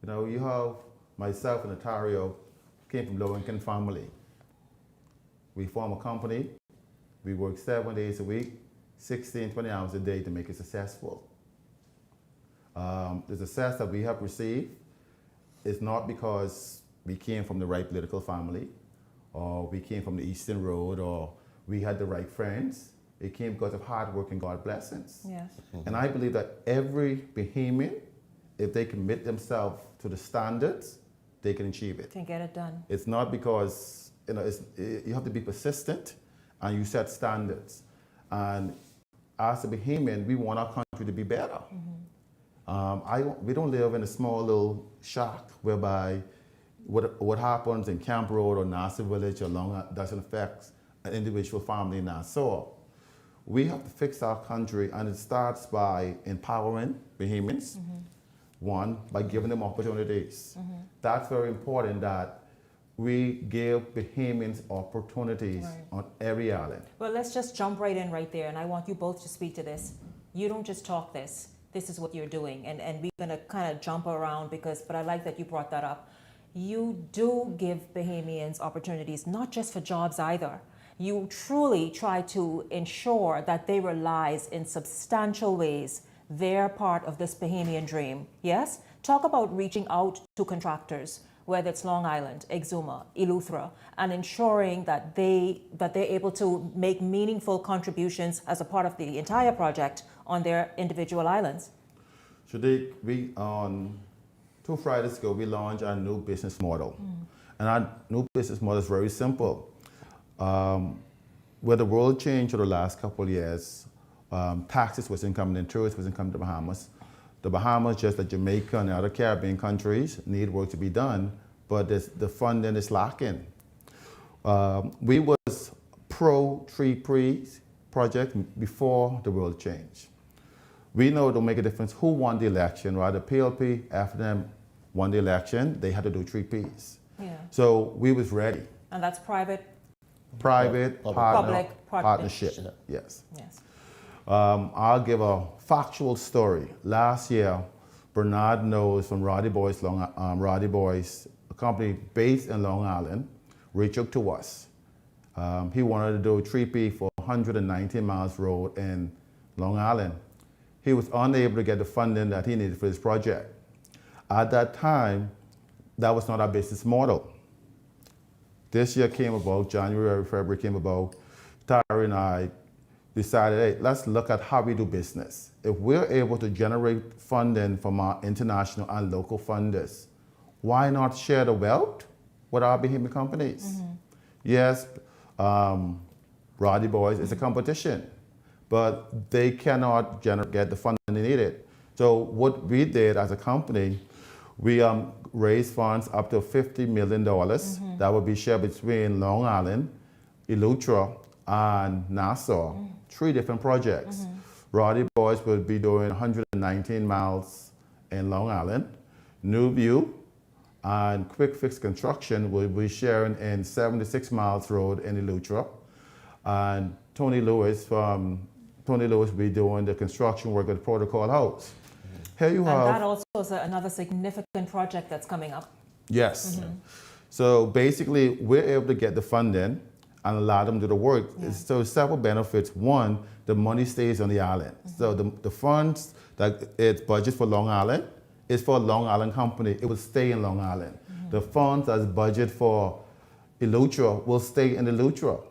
You have myself and Atario came from low-income family. We form a company. We work 7 days a week, 16, 20 hours a day to make it successful. The success that we have received is not because we came from the right political family, or we came from the Eastern Road, or we had the right friends. It came because of hard work and God blessings. Yes. And I believe that every Bahamian, if they commit themselves to the standards, they can achieve it. Can get it done. It's not because, you have to be persistent and you set standards. And as a Bahamian, we want our country to be better. We don't live in a small little shack whereby what happens in Camp Road or Nassau Village or Long doesn't affect an individual family in Nassau. We have to fix our country, and it starts by empowering Bahamians. One, by giving them opportunities. That's very important, that we give Bahamians opportunities on every island. Well, let's just jump right in right there, and I want you both to speak to this. You don't just talk this. This is what you're doing, and we're going to kind of jump around but I like that you brought that up. You do give Bahamians opportunities, not just for jobs either. You truly try to ensure that they realize in substantial ways their part of this Bahamian dream. Yes? Talk about reaching out to contractors, whether it's Long Island, Exuma, Eleuthera, and ensuring that they're able to make meaningful contributions as a part of the entire project on their individual islands. So on 2 Fridays ago, we launched our new business model. And our new business model is very simple. Where the world changed over the last couple of years, taxes wasn't coming in, tourists wasn't coming to Bahamas. The Bahamas, just like Jamaica and other Caribbean countries, need work to be done, but the funding is lacking. We was pro 3Ps project before the world changed. We know it'll make a difference who won the election, right? The PLP, after them won the election, they had to do 3Ps. Yeah. So we was ready. And that's private, Public partnership. Yes. Yes. I'll give a factual story. Last year, Bernard knows from Roddy Boys, a company based in Long Island, reached out to us. He wanted to do a 3P for 119 miles road in Long Island. He was unable to get the funding that he needed for his project. At that time, that was not our business model. This year came about, January, February came about, Tara and I decided, hey, let's look at how we do business. If we're able to generate funding from our international and local funders, why not share the wealth with our Bahamian companies? Yes, Roddy Boys is a competition, but they cannot get the funding they needed. So what we did as a company, we raised funds up to $50 million that will be shared between Long Island, Eleuthera, and Nassau 3 different projects. Rowdy Boys will be doing 119 miles in Long Island. New View and Quick Fix Construction will be sharing in 76 Miles Road in Eleuthera. And Tony Lewis will be doing the construction work at Protocol House. Here you have... And that also is another significant project that's coming up. Yes. So basically, we're able to get the funding and allow them to do the work. So several benefits. One, the money stays on the island. So the funds that it's budget for Long Island is for a Long Island company. It will stay in Long Island. The funds that's budget for Eleuthera will stay in Eleuthera.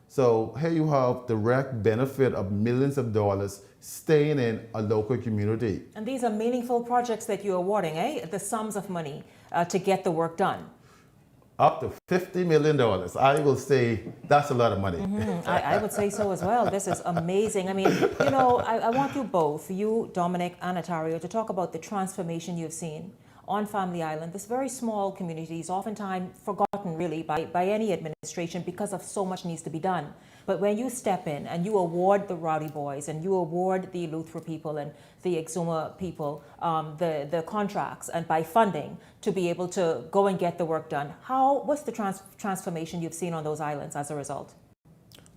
So here you have direct benefit of millions of dollars staying in a local community. And these are meaningful projects that you're awarding, eh? The sums of money to get the work done. Up to $50 million. I will say that's a lot of money. I would say so as well. This is amazing. I mean, you know, I want you both, you, Dominic, and Atario, to talk about the transformation you've seen on Family Island. This very small community is oftentimes forgotten, really, by any administration because of so much needs to be done. But when you step in and you award the Rowdy Boys and you award the Eleuthera people and the Exuma people the contracts and by funding to be able to go and get the work done, what's the transformation you've seen on those islands as a result?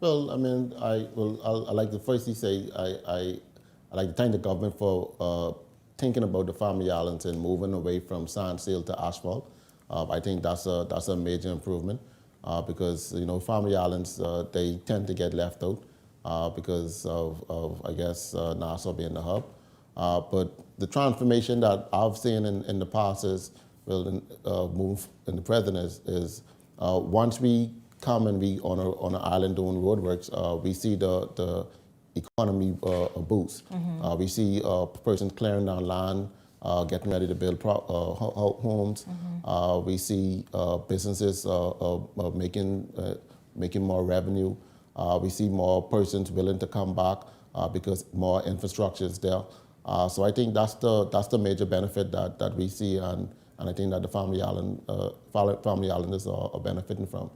Well, I mean, I like to firstly say I like to thank the government for thinking about the Family Islands and moving away from sand seal to asphalt. I think that's a major improvement. Because Family Islands they tend to get left out because of I guess Nassau being the hub. But the transformation that I've seen in the past is move in the present is once we come and we on an island doing roadworks, we see the economy boost. We see persons clearing down land. Getting ready to build homes. We see businesses making more revenue. We see more persons willing to come back because more infrastructure is there. So I think that's the major benefit that we see, and I think that the Family Islanders are benefiting from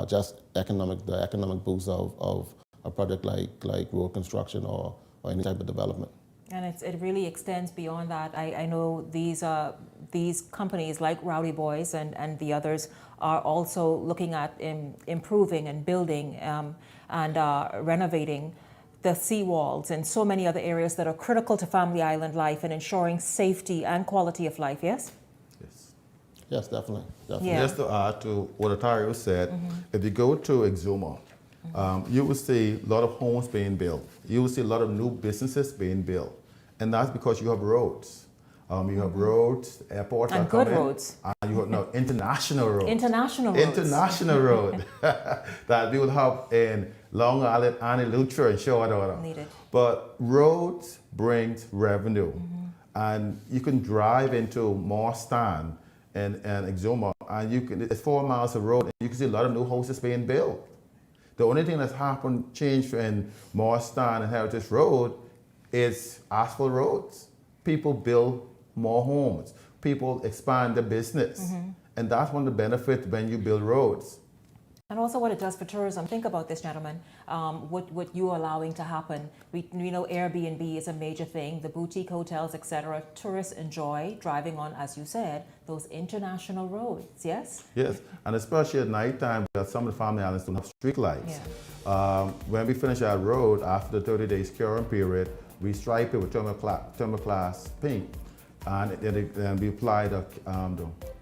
just the economic boost of a project like road construction or any type of development. And it really extends beyond that. I know these companies like Rowdy Boys and the others are also looking at improving and building and renovating the seawalls and so many other areas that are critical to Family Island life and ensuring safety and quality of life, yes? Yes, definitely. Yeah. Just to add to what Atario said, if you go to Exuma, you will see a lot of homes being built. You will see a lot of new businesses being built. And that's because you have roads. You have roads, airports and good roads. And you have international roads. International roads. International road that we will have in Long Island and Eleuthera and short order. Needed. But roads brings revenue. And you can drive into Marston and Exuma, and it's 4 miles of road, and you can see a lot of new houses being built. The only thing that's happened, changed in Marston and Heritage Road is asphalt roads. People build more homes. People expand their business. And that's one of the benefits when you build roads. And also what it does for tourism. Think about this, gentlemen, what you're allowing to happen. We know Airbnb is a major thing, the boutique hotels, etc. Tourists enjoy driving on, as you said, those international roads, yes? Yes, and especially at nighttime, because some of the Family Islands don't have street lights. When we finish our road, after the 30 days curing period, we stripe it with thermoclass paint, and then we apply the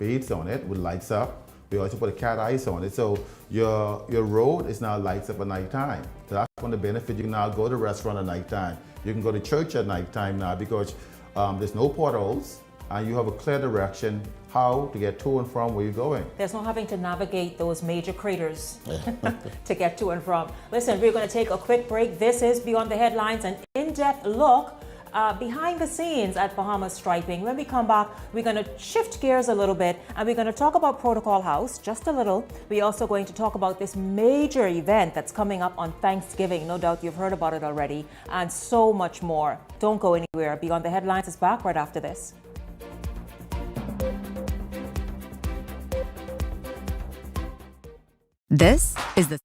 beads on it with lights up. We also put a cat eyes on it, so your road is now lights up at nighttime. So that's one of the benefits. You can now go to a restaurant at nighttime. You can go to church at nighttime now because there's no potholes, and you have a clear direction how to get to and from where you're going. There's no having to navigate those major craters to get to and from. Listen, we're going to take a quick break. This is Beyond the Headlines, an in-depth look behind the scenes at Bahamas striping. When we come back, we're going to shift gears a little bit and we're going to talk about Protocol House just a little. We're also going to talk about this major event that's coming up on Thanksgiving. No doubt you've heard about it already, and so much more. Don't go anywhere. Beyond the Headlines is back right after this. This is the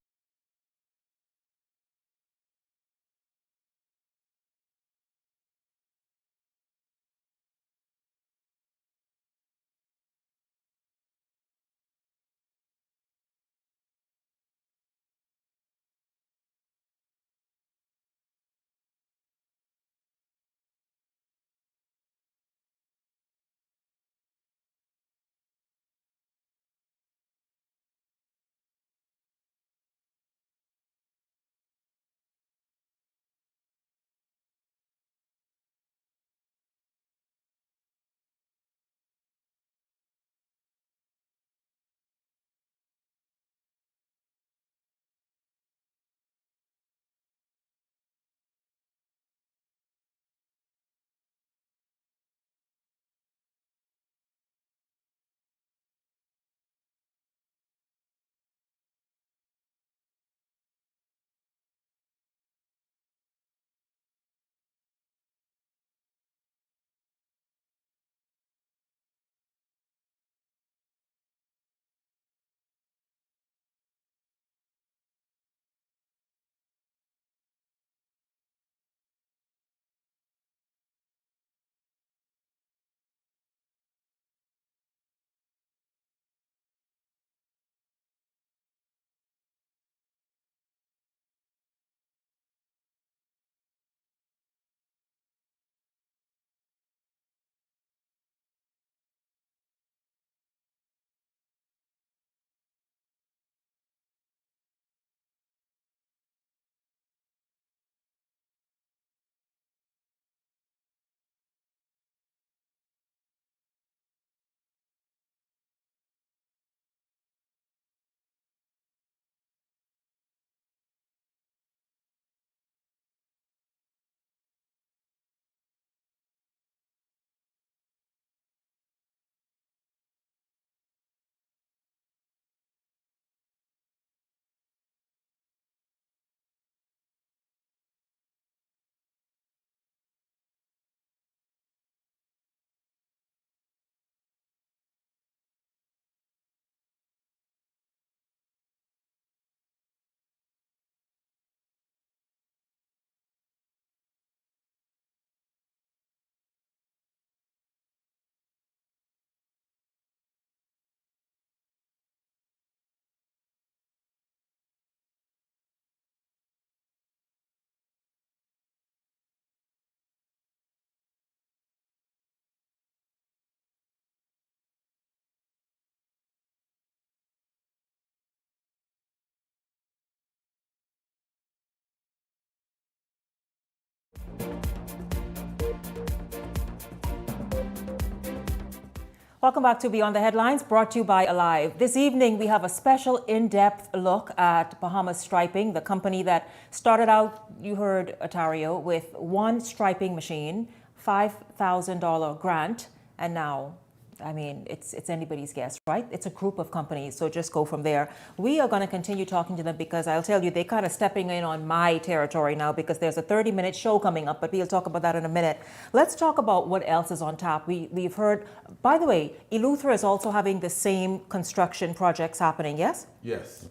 Welcome back to Beyond the Headlines, brought to you by Alive. This evening, we have a special in-depth look at Bahamas Striping, the company that started out, you heard Otario, with one striping machine, $5,000 grant, and now, I mean, it's anybody's guess, right? It's a group of companies, so just go from there. We are going to continue talking to them because I'll tell you, they're kind of stepping in on my territory now because there's a 30-minute show coming up, but we'll talk about that in a minute. Let's talk about what else is on tap. We've heard, by the way, Eleuthera is also having the same construction projects happening, yes? Yes.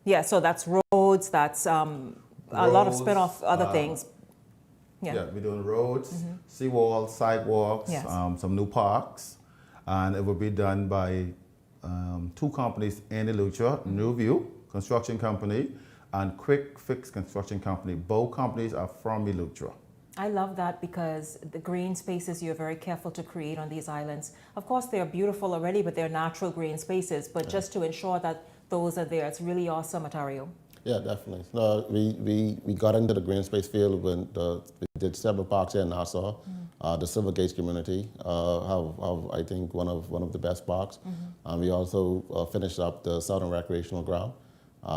Yeah, so that's roads, that's a lot of spin-off other things. Yeah, we're doing roads, seawalls, sidewalks, Yes. some new parks. And it will be done by two companies in Eleuthera, New View Construction Company and Quick Fix Construction Company. Both companies are from Eleuthera. I love that because the green spaces you're very careful to create on these islands. Of course, they're beautiful already, but they're natural green spaces. But just to ensure that those are there, it's really awesome, Otario. Yeah, definitely. No, we got into the green space field when we did several parks here in Nassau. The Silver Gates community have I think one of the best parks. And we also finished up the Southern Recreational Ground.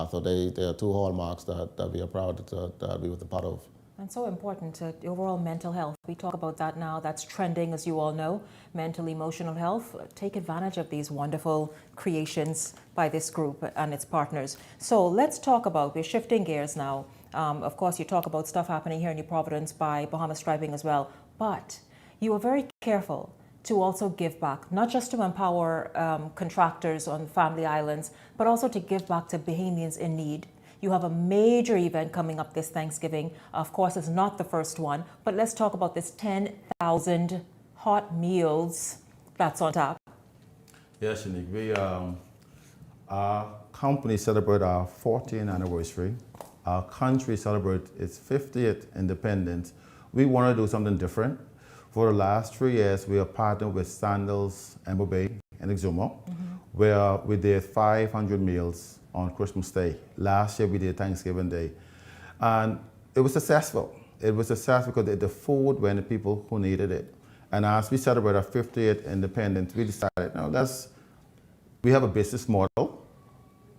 So they are two hallmarks that we are proud to be with a part of. And so important to the overall mental health. We talk about that now. That's trending, as you all know. Mental, emotional health. Take advantage of these wonderful creations by this group and its partners. So let's talk about, we're shifting gears now. Of course, you talk about stuff happening here in New Providence by Bahamas Striping as well. But you are very careful to also give back, not just to empower contractors on family islands, but also to give back to Bahamians in need. You have a major event coming up this Thanksgiving. Of course, it's not the first one, but let's talk about this 10,000 hot meals that's on tap. Yes, Shanique. We, our company celebrate our 14th anniversary. Our country celebrates its 50th independence. We want to do something different. For the last 3 years, we are partnered with Sandals, Amber Bay, and Exuma, where we did 500 meals on Christmas Day. Last year we did Thanksgiving Day. And it was successful. It was successful because the food went to people who needed it. And as we celebrate our 50th independence, we decided, no, we have a business model.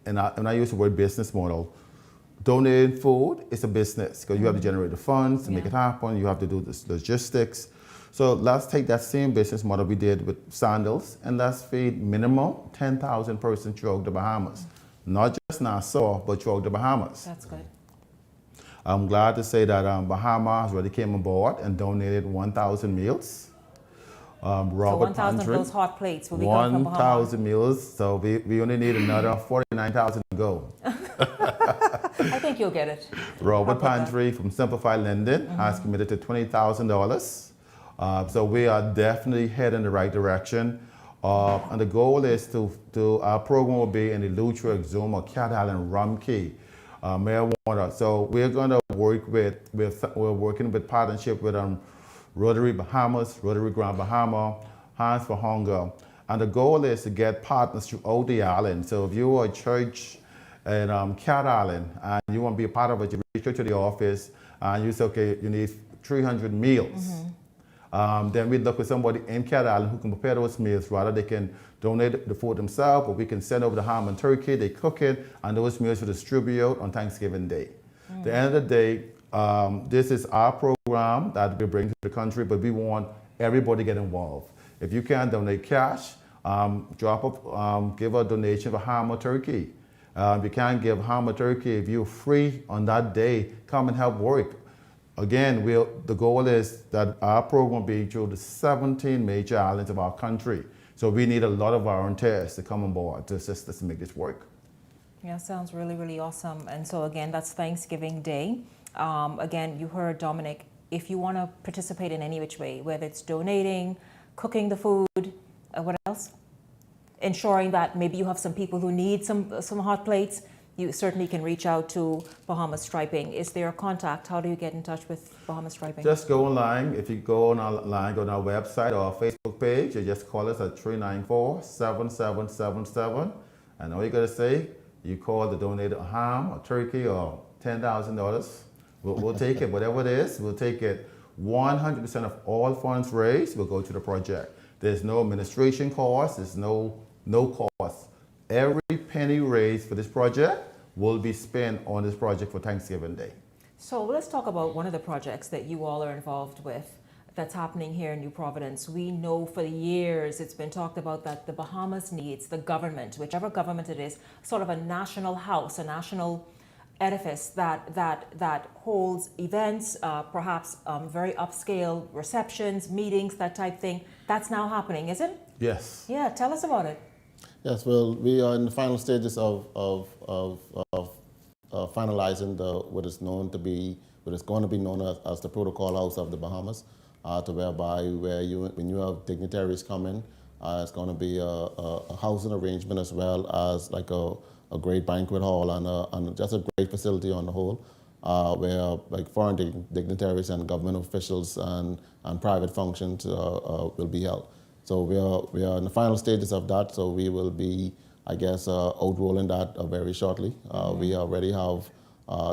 And I use the word business model. Donating food is a business because you have to generate the funds to make it happen. You have to do the logistics. So let's take that same business model we did with Sandals and let's feed minimum 10,000 persons throughout the Bahamas. Not just Nassau, but throughout the Bahamas. That's good. I'm glad to say that Bahamas already came on board and donated 1,000 meals. So 1,000 of those hot plates will be coming from Bahamas. 1,000 meals, so we only need another 49,000 to go. I think you'll get it. Robert Pantry from Simplified Lending has committed to $20,000. So we are definitely heading in the right direction. And the goal is our program will be in the Eleuthera, Exuma, Cat Island, Rum Key, Marijuana. So we're going to work we're working with partnership with Rotary Bahamas, Rotary Grand Bahama, Hands for Hunger. And the goal is to get partners throughout the island. So if you are a church in Cat Island and you want to be a part of it, you reach out to the office and you say, okay, you need 300 meals. Then we look for somebody in Cat Island who can prepare those meals. Rather, they can donate the food themselves, or we can send over the ham and turkey, they cook it, and those meals will distribute on Thanksgiving Day. At the end of the day, this is our program that we bring to the country, but we want everybody to get involved. If you can't donate cash, give a donation for ham or turkey. If you can't give ham or turkey, if you're free on that day, come and help work. Again, the goal is that our program will be through the 17 major islands of our country. So we need a lot of volunteers to come on board to assist us to make this work. Yeah, sounds really, really awesome. And so again, that's Thanksgiving Day. Again, you heard Dominic, if you want to participate in any which way, whether it's donating, cooking the food, what else? Ensuring that maybe you have some people who need some hot plates, you certainly can reach out to Bahamas Striping. Is there a contact? How do you get in touch with Bahamas Striping? Just go online. If you go online, go on our website or our Facebook page, you just call us at 394-7777. And all you got to say, you call the donated ham or turkey or $10,000. We'll take it, whatever it is, we'll take it. 100% of all funds raised will go to the project. There's no administration cost. There's no cost. Every penny raised for this project will be spent on this project for Thanksgiving Day. So let's talk about one of the projects that you all are involved with that's happening here in New Providence. We know for years it's been talked about that the Bahamas needs the government, whichever government it is, sort of a national house, a national edifice that holds events, perhaps very upscale receptions, meetings, that type thing. That's now happening, is it? Yes. Yeah, tell us about it. Yes, well, we are in the final stages of finalizing what is going to be known as the Protocol House of the Bahamas, to when you have dignitaries come in, it's going to be a housing arrangement as well as like a great banquet hall and just a great facility on the whole, where like foreign dignitaries and government officials and private functions will be held. So we are in the final stages of that. So we will be, I guess, outrolling that very shortly. We already have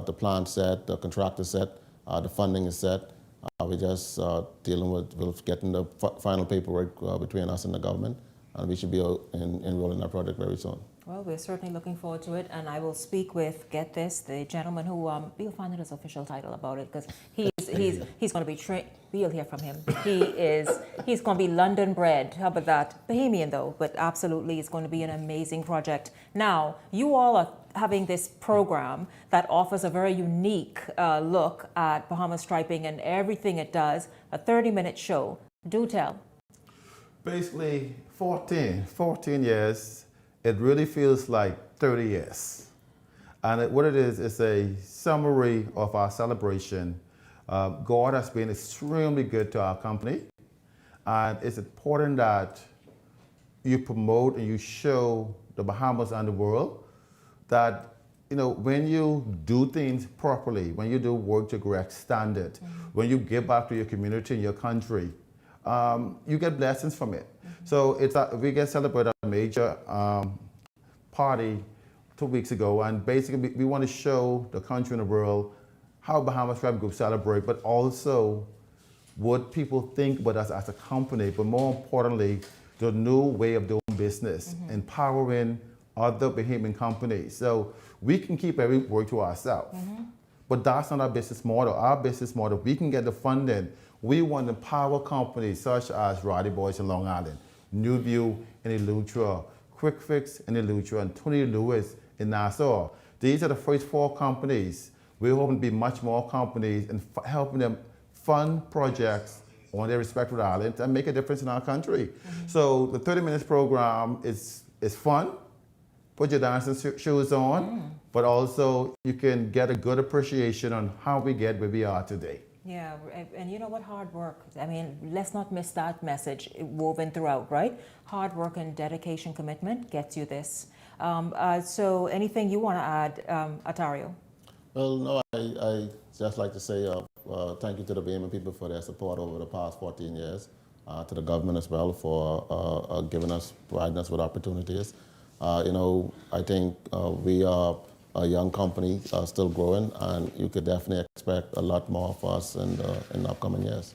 the plan set, the contractor set, the funding is set. We're just dealing with getting the final paperwork between us and the government, and we should be enrolling our project very soon. Well, we're certainly looking forward to it, and I will speak with, get this, the gentleman who, we'll find out his official title about it, because he's going to be trained, we'll hear from him. He's going to be London bred, how about that? Bahamian though, but absolutely it's going to be an amazing project. Now, you all are having this program that offers a very unique look at Bahamas striping and everything it does, a 30-minute show. Do tell. Basically, 14 years, it really feels like 30 years. And what it is a summary of our celebration. God has been extremely good to our company. And it's important that you promote and you show the Bahamas and the world that, you know, when you do things properly, when you do work to correct standard, when you give back to your community and your country, you get blessings from it. So we get celebrated at a major party 2 weeks ago, and basically we want to show the country and the world how Bahamas Stripe Group celebrate, but also what people think about us as a company, but more importantly, the new way of doing business, empowering other Bahamian companies. So we can keep every work to ourselves, but that's not our business model. Our business model, we can get the funding. We want to empower companies such as Roddy Boys in Long Island, New View in Eleuthera, Quick Fix in Eleuthera, and Tony Lewis in Nassau. These are the first 4 companies. We're hoping to be much more companies and helping them fund projects on their respective islands and make a difference in our country. So the 30 minutes program is fun. Put your dancing shoes on, but also you can get a good appreciation on how we get where we are today. Yeah, and you know what, hard work. I mean, let's not miss that message woven throughout, right? Hard work and dedication, commitment gets you this. So anything you want to add, Atario? Well, no, I just like to say thank you to the Bahamian people for their support over the past 14 years, to the government as well for providing us with opportunities. You know, I think we are a young company, still growing, and you could definitely expect a lot more of us in the upcoming years.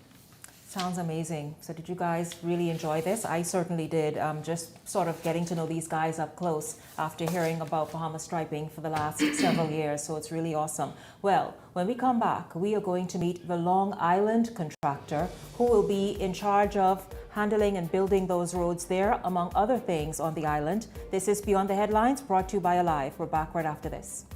Sounds amazing. So did you guys really enjoy this? I certainly did. Just sort of getting to know these guys up close after hearing about Bahamas striping for the last several years. So it's really awesome. Well, when we come back, we are going to meet the Long Island contractor who will be in charge of handling and building those roads there, among other things on the island. This is Beyond the Headlines, brought to you by Alive. We're back right after this.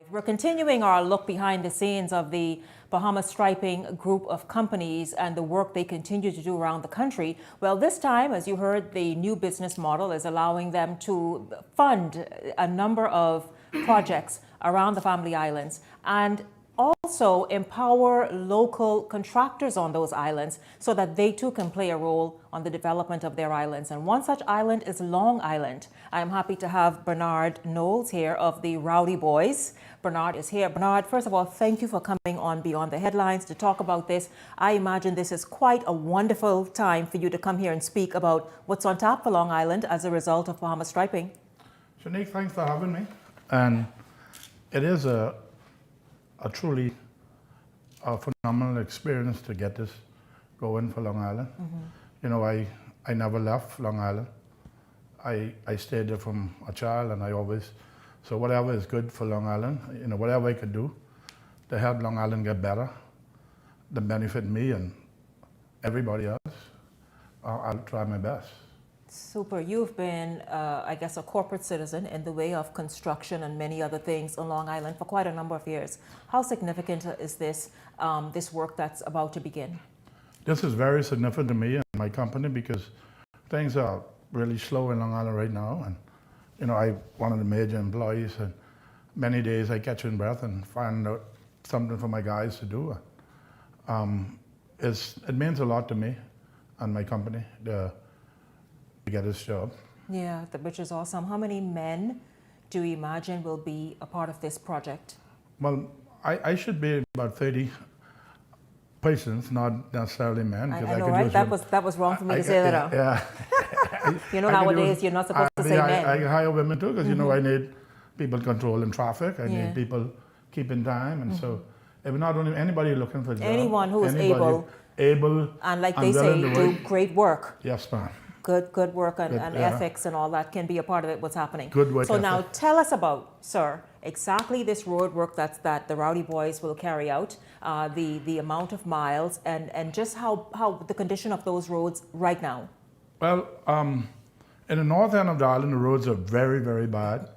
We're continuing our look behind the scenes of the Bahamas Striping group of companies and the work they continue to do around the country. Well, this time, as you heard, the new business model is allowing them to fund a number of projects around the Family Islands and also empower local contractors on those islands so that they too can play a role on the development of their islands. And one such island is Long Island. I'm happy to have Bernard Knowles here of the Rowdy Boys. Bernard is here. Bernard, first of all, thank you for coming on Beyond the Headlines to talk about this. I imagine this is quite a wonderful time for you to come here and speak about what's on tap for Long Island as a result of Bahamas Striping. Shanique, thanks for having me. And it is a truly phenomenal experience to get this going for Long Island. You know, I never left Long Island. I stayed there from a child, and I always, so whatever is good for Long Island, you know, whatever I could do to help Long Island get better, to benefit me and everybody else, I'll try my best. Super. You've been, I guess, a corporate citizen in the way of construction and many other things on Long Island for quite a number of years. How significant is this, this work that's about to begin? This is very significant to me and my company because things are really slow in Long Island right now. And, you know, I'm one of the major employees, and many days I catch in breath and find out something for my guys to do. It means a lot to me and my company to get this job. Yeah, which is awesome. How many men do you imagine will be a part of this project? Well, I should be about 30 persons, not necessarily men. I know, right? That was wrong for me to say that. Yeah. You know, nowadays you're not supposed to say men. I hire women too, because you know I need people controlling traffic. I need people keeping time, and so if not only anybody looking for a job, anyone who is able, and like they say, do great work. Yes, ma'am. Good work and ethics and all that can be a part of it, what's happening. Good work. So now tell us about, sir, exactly this road work that the Rowdy Boys will carry out, the amount of miles and just how the condition of those roads right now. Well, in the north end of the island, the roads are very, very bad.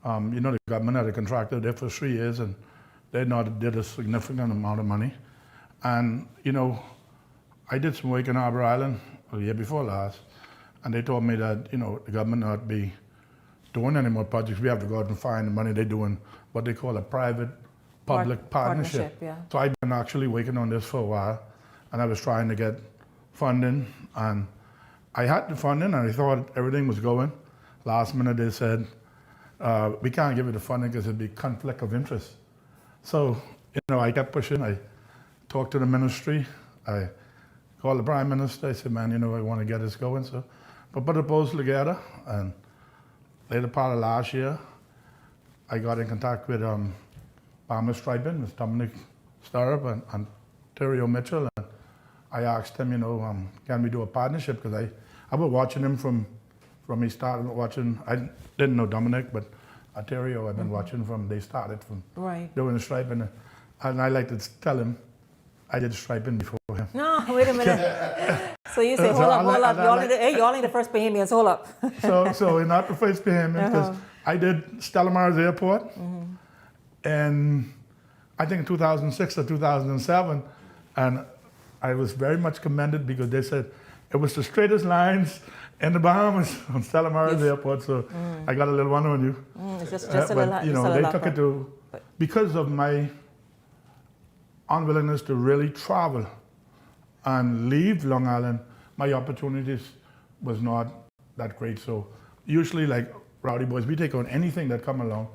You know, the government had a contractor there for 3 years, and they did a significant amount of money. And, you know, I did some work in Harbor Island the year before last, and they told me that, you know, the government not be doing any more projects. We have to go out and find the money. They're doing what they call a private-public partnership. Yeah. So I've been actually working on this for a while, and I was trying to get funding, and I had the funding, and I thought everything was going. Last minute, they said, we can't give you the funding because it'd be conflict of interest. So, you know, I kept pushing. I talked to the ministry. I called the Prime Minister. I said, man, you know, I want to get this going. So I put a proposal together, and later part of last year, I got in contact with Bahamas Striping, Mr. Dominic Starrup and Ontario Mitchell, and I asked him, you know, can we do a partnership? Because I was watching him from he started watching. I didn't know Dominic, but Ontario I've been watching from they started from doing the striping, and I like to tell him I did striping before him. No, wait a minute. So you say, hold up, y'all ain't the first Bahamians, hold up. so we're not the first Bahamians, because I did Stella Maris Airport, and I think in 2006 or 2007, and I was very much commended because they said it was the straightest lines in the Bahamas on Stella Maris Airport, so I got a little one on you. It's just a little, you know, they took it to, because of my unwillingness to really travel and leave Long Island, my opportunities was not that great. So usually, like Rowdy Boys, we take on anything that come along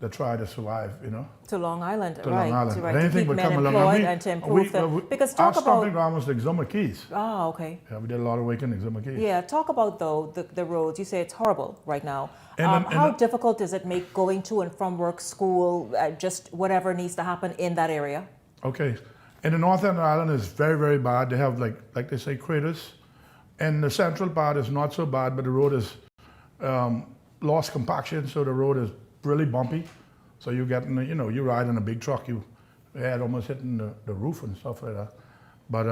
to try to survive, you know. To Long Island, to right. Long Island. Right. To keep men employed and to improve because talk our stomping ground was the Exuma Keys. Oh, okay. Yeah, we did a lot of work in Exuma Keys. Yeah, talk about though the roads. You say it's horrible right now. How difficult does it make going to and from work, school, just whatever needs to happen in that area? Okay, in the north end of the island is very, very bad. They have like they say craters. And the central part is not so bad, but the road is lost compaction, so the road is really bumpy. So you get, you know, you ride in a big truck, you head almost hitting the roof and stuff like that. But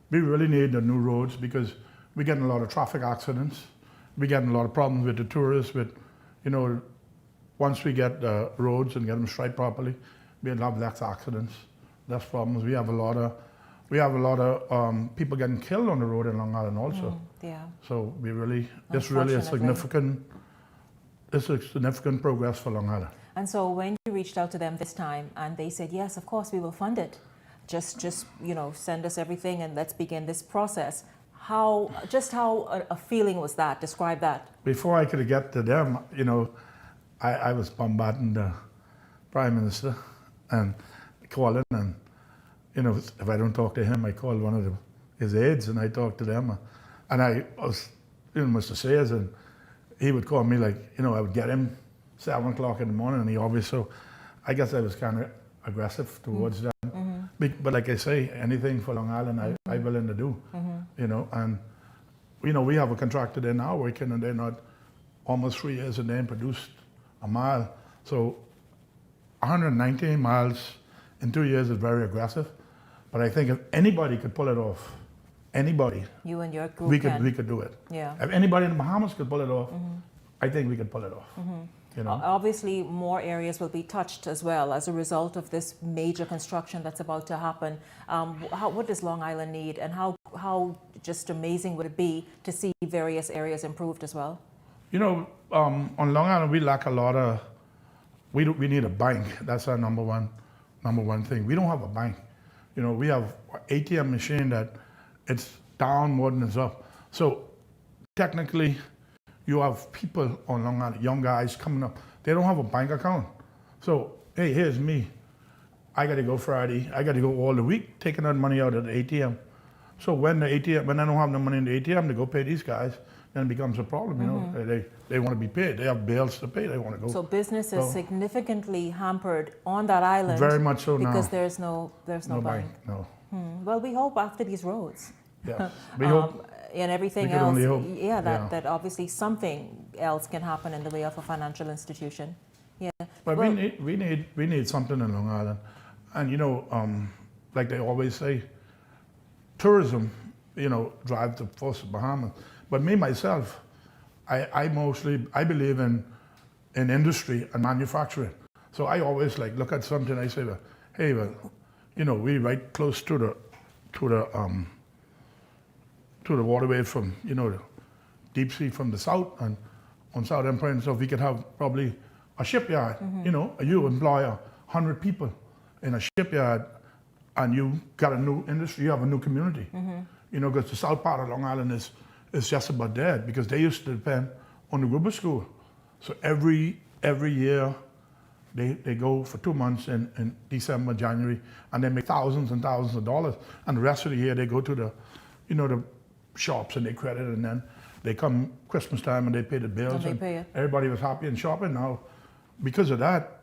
we really need the new roads because we're getting a lot of traffic accidents. We're getting a lot of problems with the tourists, with, you know, once we get the roads and get them striped properly, we'll have less accidents, less problems. We have a lot of people getting killed on the road in Long Island also. Yeah. So it's really a significant progress for Long Island. And so when you reached out to them this time and they said, yes, of course, we will fund it. Just send us everything and let's begin this process. How a feeling was that? Describe that. Before I could get to them, I was bombarding the Prime Minister and calling, and if I don't talk to him, I call one of his aides and I talk to them, and I was Mr. Sayers, and he would call me I would get him 7 o'clock in the morning, and he always, so I guess I was kind of aggressive towards them. But like I say, anything for Long Island, I'm willing to do. And we have a contractor there now working, and they're not almost 3 years, and they ain't produced a mile. So 119 miles in 2 years is very aggressive. But I think if anybody could pull it off, anybody, you and your group we could do it. Yeah. If anybody in the Bahamas could pull it off, I think we could pull it off. Obviously, more areas will be touched as well as a result of this major construction that's about to happen. What does Long Island need, and how just amazing would it be to see various areas improved as well? On Long Island, we lack a lot of. We need a bank. That's our number one thing. We don't have a bank. We have an ATM machine that it's down more than it's up. So technically, you have people on Long Island, young guys coming up. They don't have a bank account. So, hey, here's me. I got to go Friday. I got to go all the week taking that money out of the ATM. So when I don't have the money in the ATM to go pay these guys, then it becomes a problem. They want to be paid. They have bills to pay. They want to go. So business is significantly hampered on that island. Very much so now. Because there's no bank. No. Well, we hope after these roads. Yes. We hope. And everything we can else, only hope. That obviously something else can happen in the way of a financial institution. Yeah. But we need something in Long Island, and like they always say, tourism, drives the force of Bahamas. But me myself, I believe in industry and manufacturing. So I always look at something. I say, we right close to the waterway from the deep sea from the south, and on South Empire, so we could have probably a shipyard. You employ 100 people in a shipyard, and you got a new industry. You have a new community. Because the south part of Long Island is just about dead, because they used to depend on the Gruber School. So every year they go for 2 months in December, January, and they make thousands and thousands of dollars. And the rest of the year they go to the shops and they credit, and then they come Christmas time and they pay the bills. And pay it. Everybody was happy and shopping. Now, because of that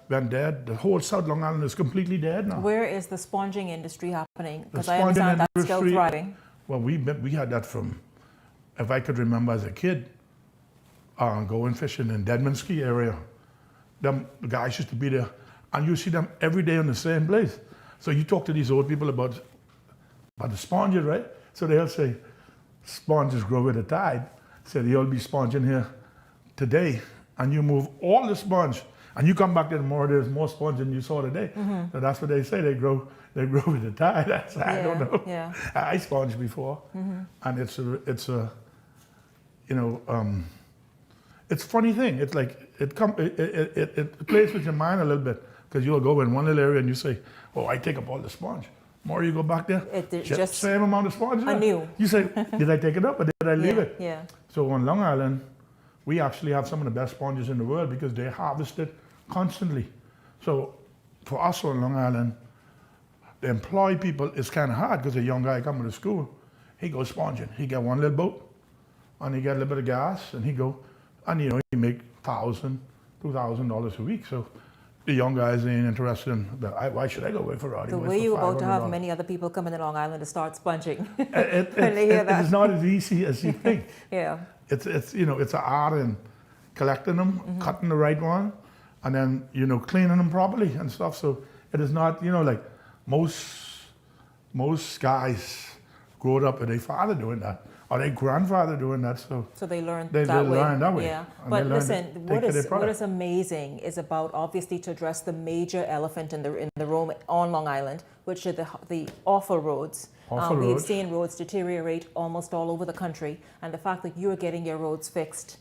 went dead. The whole South Long Island is completely dead now. Where is the sponging industry happening? Because I understand that's still thriving. Well, we had that from, if I could remember as a kid, going fishing in Deadman area. The guys used to be there, and you see them every day in the same place. So you talk to these old people about the sponges, right? So they'll say, sponges grow with the tide. So they'll be sponging here today, and you move all the sponge, and you come back there tomorrow, there's more sponge than you saw today. So that's what they say, they grow with the tide. I don't know. Yeah. I sponged before, and it's a funny thing. It's like it plays with your mind a little bit, because you'll go in one little area and you say, "Oh, I take up all the sponge." More you go back there, just same amount of sponge. Anew. You say, "Did I take it up or did I leave it?" Yeah. So on Long Island, we actually have some of the best sponges in the world, because they harvest it constantly. So for us on Long Island, the employed people is kind of hard, because a young guy coming to school, he goes sponging. He get one little boat, and he get a little bit of gas, and he he make $1,000, $2,000 a week. So the young guys ain't interested in that. Why should I go away for Roddy? The way you're about to have many other people coming to Long Island to start sponging. It's not as easy as you think. Yeah. It's an art in collecting them, cutting the right one, and then cleaning them properly and stuff. So it is not like most guys growing up with their father doing that, or their grandfather doing that. So they learned they that way. learn that way. Yeah. And But they learn listen, to take what to their is product. amazing is about obviously to address the major elephant in the room on Long Island, which are the awful roads. We've roads. seen roads deteriorate almost all over the country, and the fact that you're getting your roads fixed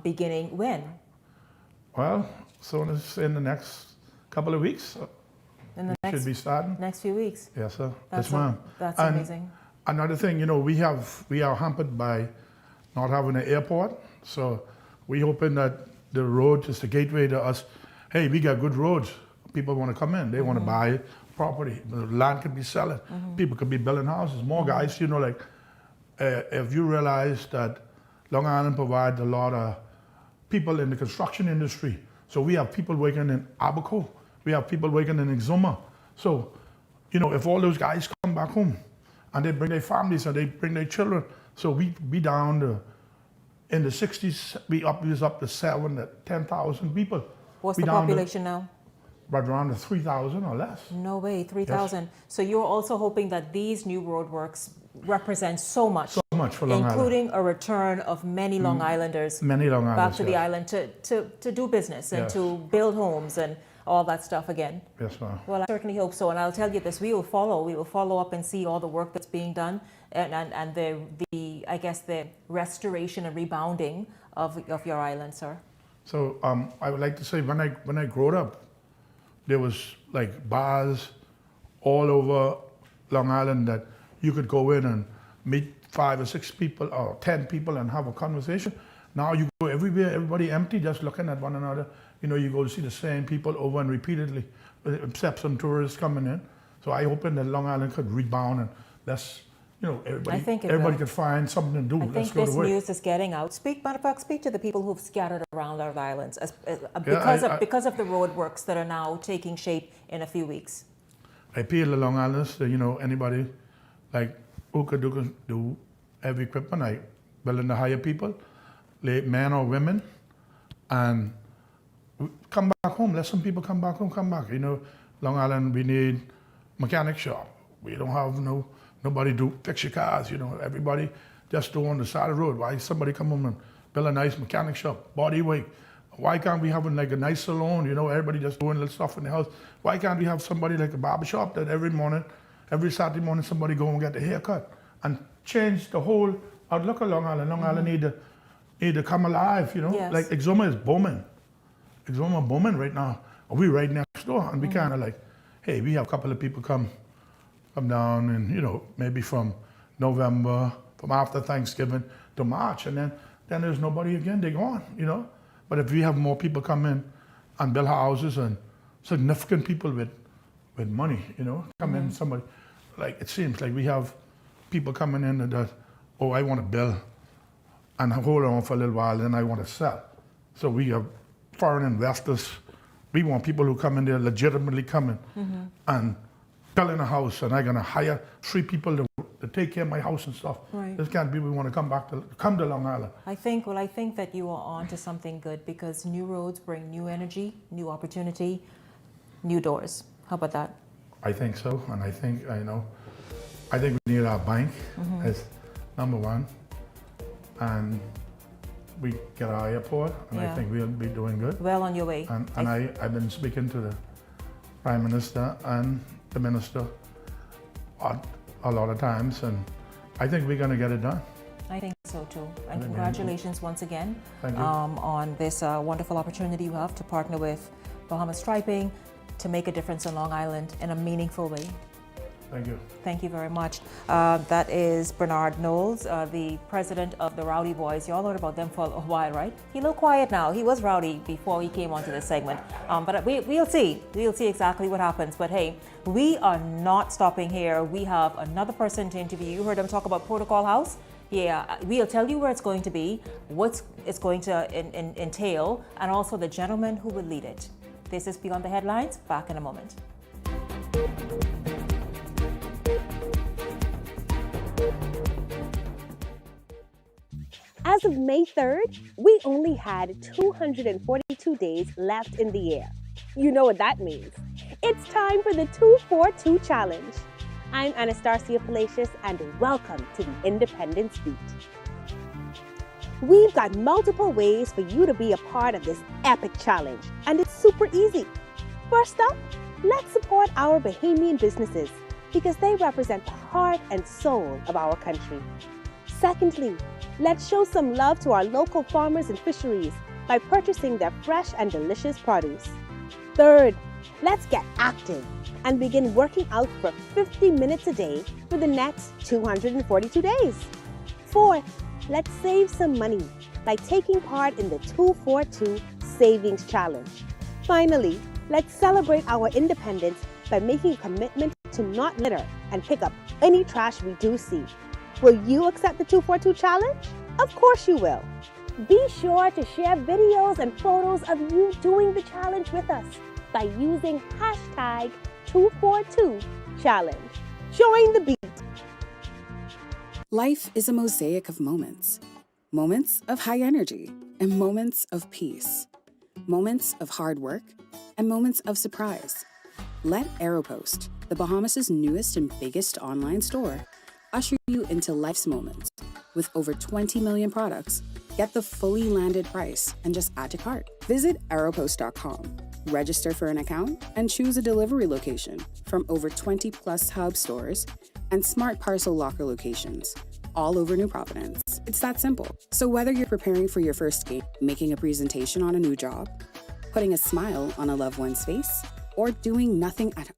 beginning when? Well, soon as in the next couple of weeks. In the should be starting. next few weeks. Yes, sir. That's Yes, ma'am. That's And amazing. Another thing, you know, we are hampered by not having an airport. So we hoping that the road is the gateway to us. Hey, we got good roads. People want to come in. They want to buy property. The land could be selling. People could be building houses. More guys, you know, like if you realize that Long Island provides a lot of people in the construction industry. So we have people working in Abaco. We have people working in Exuma. So, you know, if all those guys come back home and they bring their families and they bring their children, so we down to, in the 60s, we was up to 7,000 to 10,000 people. What's we the down to population now? right around to 3,000 or less. No way, 3,000. So you're also hoping that these new roadworks represent so much. So much for Long Island. Including a return of many Long Islanders Many Long back Islanders, to the yes. island to do business and Yes. to build homes and all that stuff again. Yes, ma'am. Well, I certainly hope so, and I'll tell you this: we will follow up and see all the work that's being done, and the I guess the restoration and rebounding of your island, sir. So I would like to say when I grew up, there was like bars all over Long Island that you could go in and meet 5 or 6 people or 10 people and have a conversation. Now you go everywhere, everybody empty, just looking at one another. You know, you go to see the same people over and repeatedly, except some tourists coming in. So I hoping that Long Island could rebound and let's, you know, everybody could find something to do. I Let's think go to this work. news is getting out. Matter of fact, speak to the people who've scattered around our islands because of the roadworks that are now taking shape in a few weeks. I appeal to Long Islanders, you know, anybody like who could do heavy equipment, I willing to hire people, men or women, and come back home. Let some people come back home, come back. You know, Long Island, we need mechanic shop. We don't have nobody do fix your cars, you know, everybody just do on the side of the road. Why somebody come home and build a nice mechanic shop, body weight? Why can't we have like a nice salon, you know, everybody just doing little stuff in the house? Why can't we have somebody like a barber shop that every Saturday morning somebody go and get a haircut and change the whole outlook of Long Island? Long Island need to come alive, you know? Yes. Like Exuma is booming. Exuma booming right now. We right next door and we kind of like, hey, we have a couple of people come down and, you know, maybe from November, from after Thanksgiving to March, and then there's nobody again, they're gone, you know? But if we have more people come in and build houses and significant people with money, you know, come in, somebody, like it seems like we have people coming in that, oh, I want to build and hold on for a little while, then I want to sell. So we have foreign investors. We want people who come in there legitimately coming and building a house, and I'm going to hire 3 people to take care of my house and stuff. Right. This can't be, we want to come to Long Island. I think that you are on to something good because new roads bring new energy, new opportunity, new doors. How about that? I think so, and I think we need our bank as number one, and we get our airport, and I think we'll be doing good. Well on your way. And I've been speaking to the Prime Minister and the Minister a lot of times, and I think we're going to get it done. I think so too. And congratulations once again Thank you. On this wonderful opportunity you have to partner with Bahamas Striping to make a difference in Long Island in a meaningful way. Thank you. Thank you very much. That is Bernard Knowles, the president of the Rowdy Boys. You all heard about them for a while, right? He's a little quiet now. He was rowdy before he came onto this segment. But we'll see. We'll see exactly what happens. But hey, we are not stopping here. We have another person to interview. You heard him talk about Protocol House. Yeah, we'll tell you where it's going to be, what it's going to entail, and also the gentleman who will lead it. This is Beyond the Headlines. Back in a moment. As of May 3rd, we only had 242 days left in the year. You know what that means. It's time for the 2-4-2 challenge. I'm Anastasia Palacios, and welcome to the Independence Beat. We've got multiple ways for you to be a part of this epic challenge, and it's super easy. First up, let's support our Bahamian businesses because they represent the heart and soul of our country. Secondly, let's show some love to our local farmers and fisheries by purchasing their fresh and delicious produce. Third, let's get active and begin working out for 50 minutes a day for the next 242 days. Fourth, let's save some money by taking part in the 242 Savings Challenge. Finally, let's celebrate our independence by making a commitment to not litter and pick up any trash we do see. Will you accept the 242 Challenge? Of course you will. Be sure to share videos and photos of you doing the challenge with us by using hashtag 242Challenge. Join the beat. Life is a mosaic of moments. Moments of high energy and moments of peace. Moments of hard work and moments of surprise. Let Aeropost, the Bahamas' newest and biggest online store, usher you into life's moments. With over 20 million products, get the fully landed price and just add to cart. Visit aeropost.com, register for an account, and choose a delivery location from over 20 plus hub stores and smart parcel locker locations all over New Providence. It's that simple. So whether you're preparing for your first gate, making a presentation on a new job, putting a smile on a loved one's face, or doing nothing at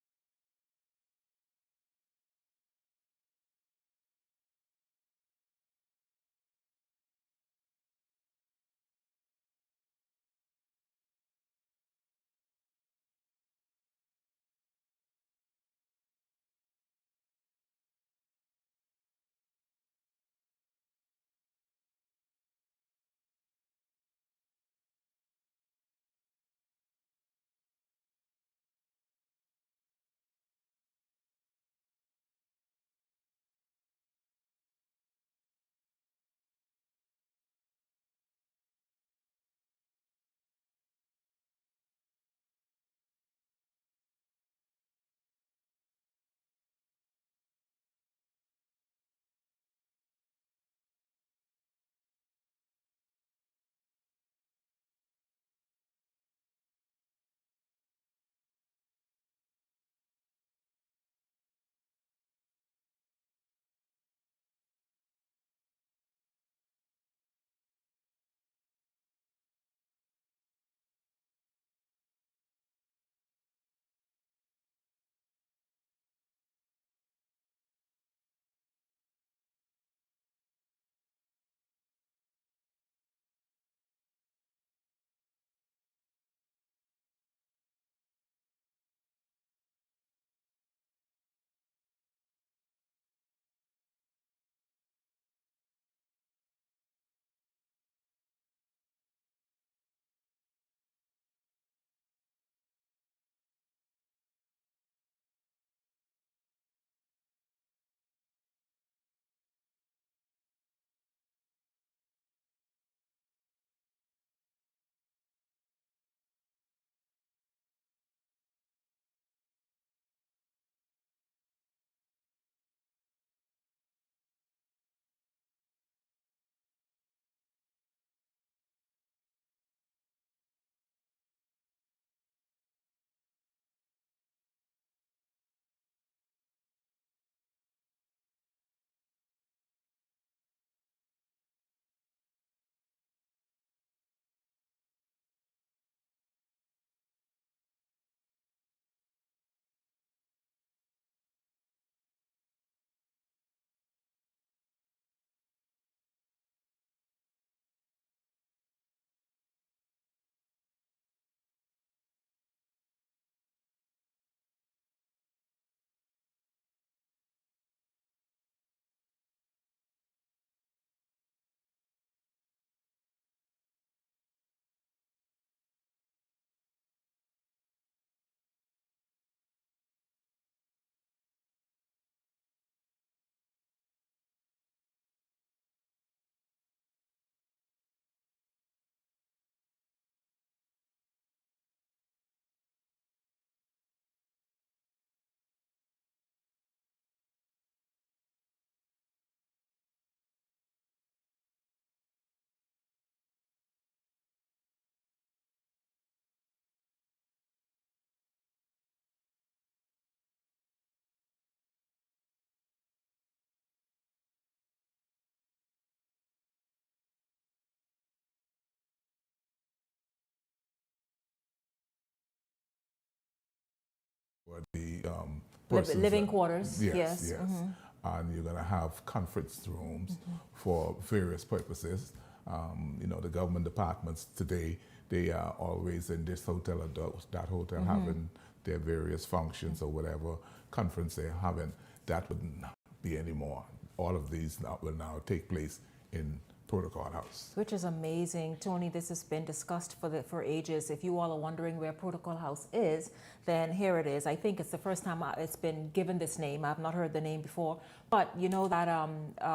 persons. Living quarters, yes. Yes. And you're going to have conference rooms for various purposes. The government departments today, they are always in this hotel or that hotel having their various functions or whatever conference they're having. That wouldn't be anymore. All of these will now take place in Protocol House. Which is amazing. Tony, this has been discussed for ages. If you all are wondering where Protocol House is, then here it is. I think it's the first time it's been given this name. I've not heard the name before. But you know that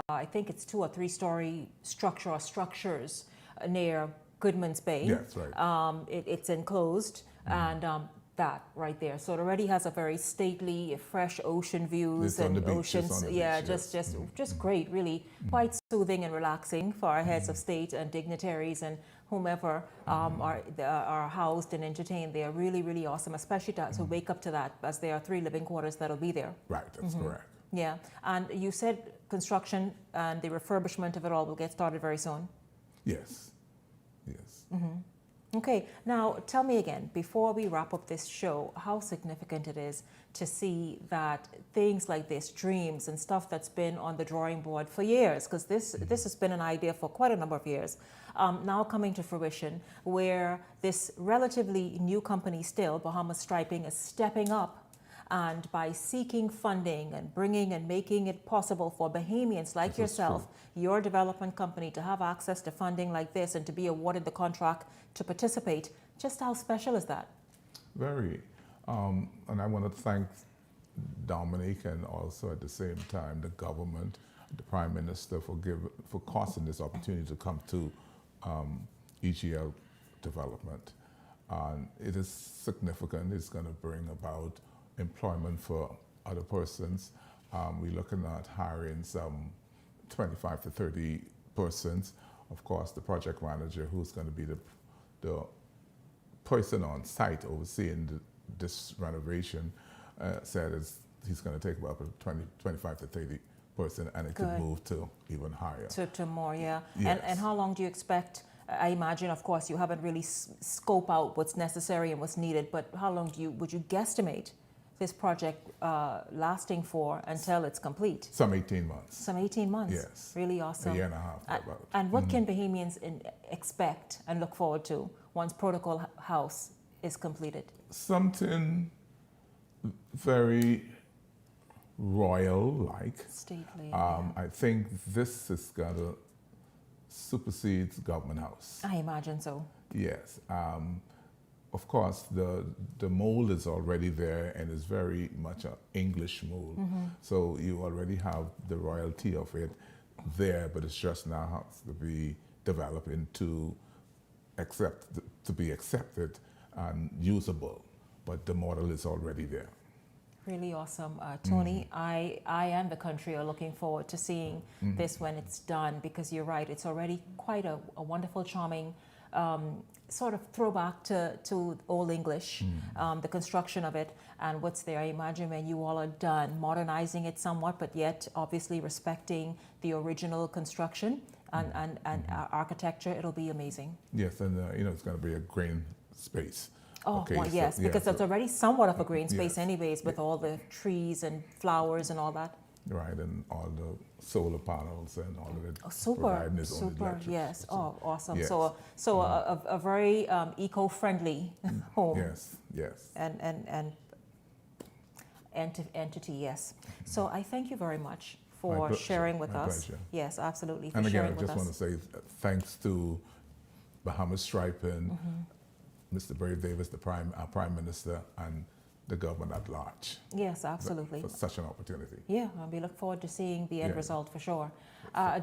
I think it's 2 or 3 story structure or structures near Goodman's Bay. Yes, right. It's enclosed and that right there. So it already has a very stately, fresh ocean views and oceans. Yeah, just great, really quite soothing and relaxing for our heads of state and dignitaries and whomever are housed and entertained there. Really, really awesome, especially to wake up to that, as there are 3 living quarters that'll be there. Right, that's correct. Yeah, and you said construction and the refurbishment of it all will get started very soon. Yes. Okay, now tell me again, before we wrap up this show, how significant it is to see that things like this, dreams and stuff that's been on the drawing board for years, because this has been an idea for quite a number of years, now coming to fruition, where this relatively new company still, Bahamas Striping, is stepping up. And by seeking funding and bringing and making it possible for Bahamians like yourself, your development company, to have access to funding like this and to be awarded the contract to participate, just how special is that? Very. And I want to thank Dominic and also at the same time the government, the Prime Minister for causing this opportunity to come to EGL development. And it is significant. It's going to bring about employment for other persons. We're looking at hiring some 25 to 30 persons. Of course, the project manager, who's going to be the person on site overseeing this renovation, said he's going to take about 25 to 30 person, and it could move to even higher. To more, yeah. Yes. And how long do you expect? I imagine, of course, you haven't really scoped out what's necessary and what's needed, but how long would you guesstimate this project lasting for until it's complete? Some 18 months. Some 18 months? Yes. Really awesome. A year and a half, about. And what can Bahamians expect and look forward to once Protocol House is completed? Something very royal-like. Stately. I think this is going to supersede Government House. I imagine so. Yes. Of course, the mold is already there and is very much an English mold. So you already have the royalty of it there, but it's just now has to be developed into to be accepted and usable. But the model is already there. Really awesome. Tony, I and the country are looking forward to seeing this when it's done, because you're right, it's already quite a wonderful, charming sort of throwback to Old English, the construction of it and what's there. I imagine when you all are done, modernizing it somewhat, but yet obviously respecting the original construction and architecture, it'll be amazing. Yes, and it's going to be a green space. Oh, okay, well, yes, so, because so, it's already somewhat of a green space anyways, with all the trees and flowers and all that. Right, and all the solar panels and all of it. Super, yes. Oh, awesome. Yes. So a very eco-friendly home. Yes. And entity, yes. So I thank you very much for sharing with us. Pleasure. Yes, absolutely. And again, I just want to say thanks to Bahamas Striping, Mr. Brave Davis, our Prime Minister, and the government at large. Yes, absolutely. For such an opportunity. Yeah, and we look forward to seeing the end result for sure.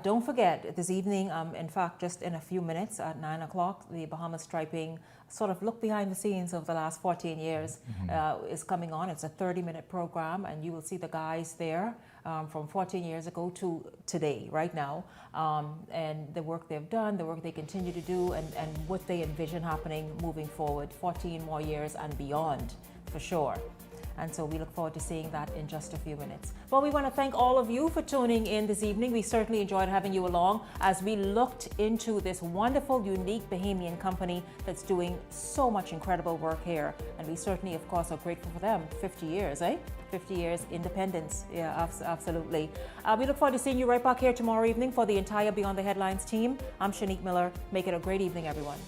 Don't forget, this evening, in fact, just in a few minutes at 9 o'clock, the Bahamas Striping sort of look behind the scenes of the last 14 years is coming on. It's a 30-minute program, and you will see the guys there from 14 years ago to today, right now, and the work they've done, the work they continue to do, and what they envision happening moving forward, 14 more years and beyond, for sure. And so we look forward to seeing that in just a few minutes. Well, we want to thank all of you for tuning in this evening. We certainly enjoyed having you along as we looked into this wonderful, unique Bahamian company that's doing so much incredible work here. And we certainly, of course, are grateful for them. 50 years, 50 years independence. Yeah, absolutely. We look forward to seeing you right back here tomorrow evening for the entire Beyond the Headlines team. I'm Shanique Miller. Make it a great evening, everyone.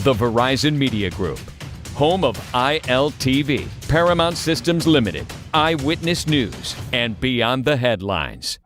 The Verizon Media Group, home of ILTV, Paramount Systems Limited, Eyewitness News, and Beyond the Headlines.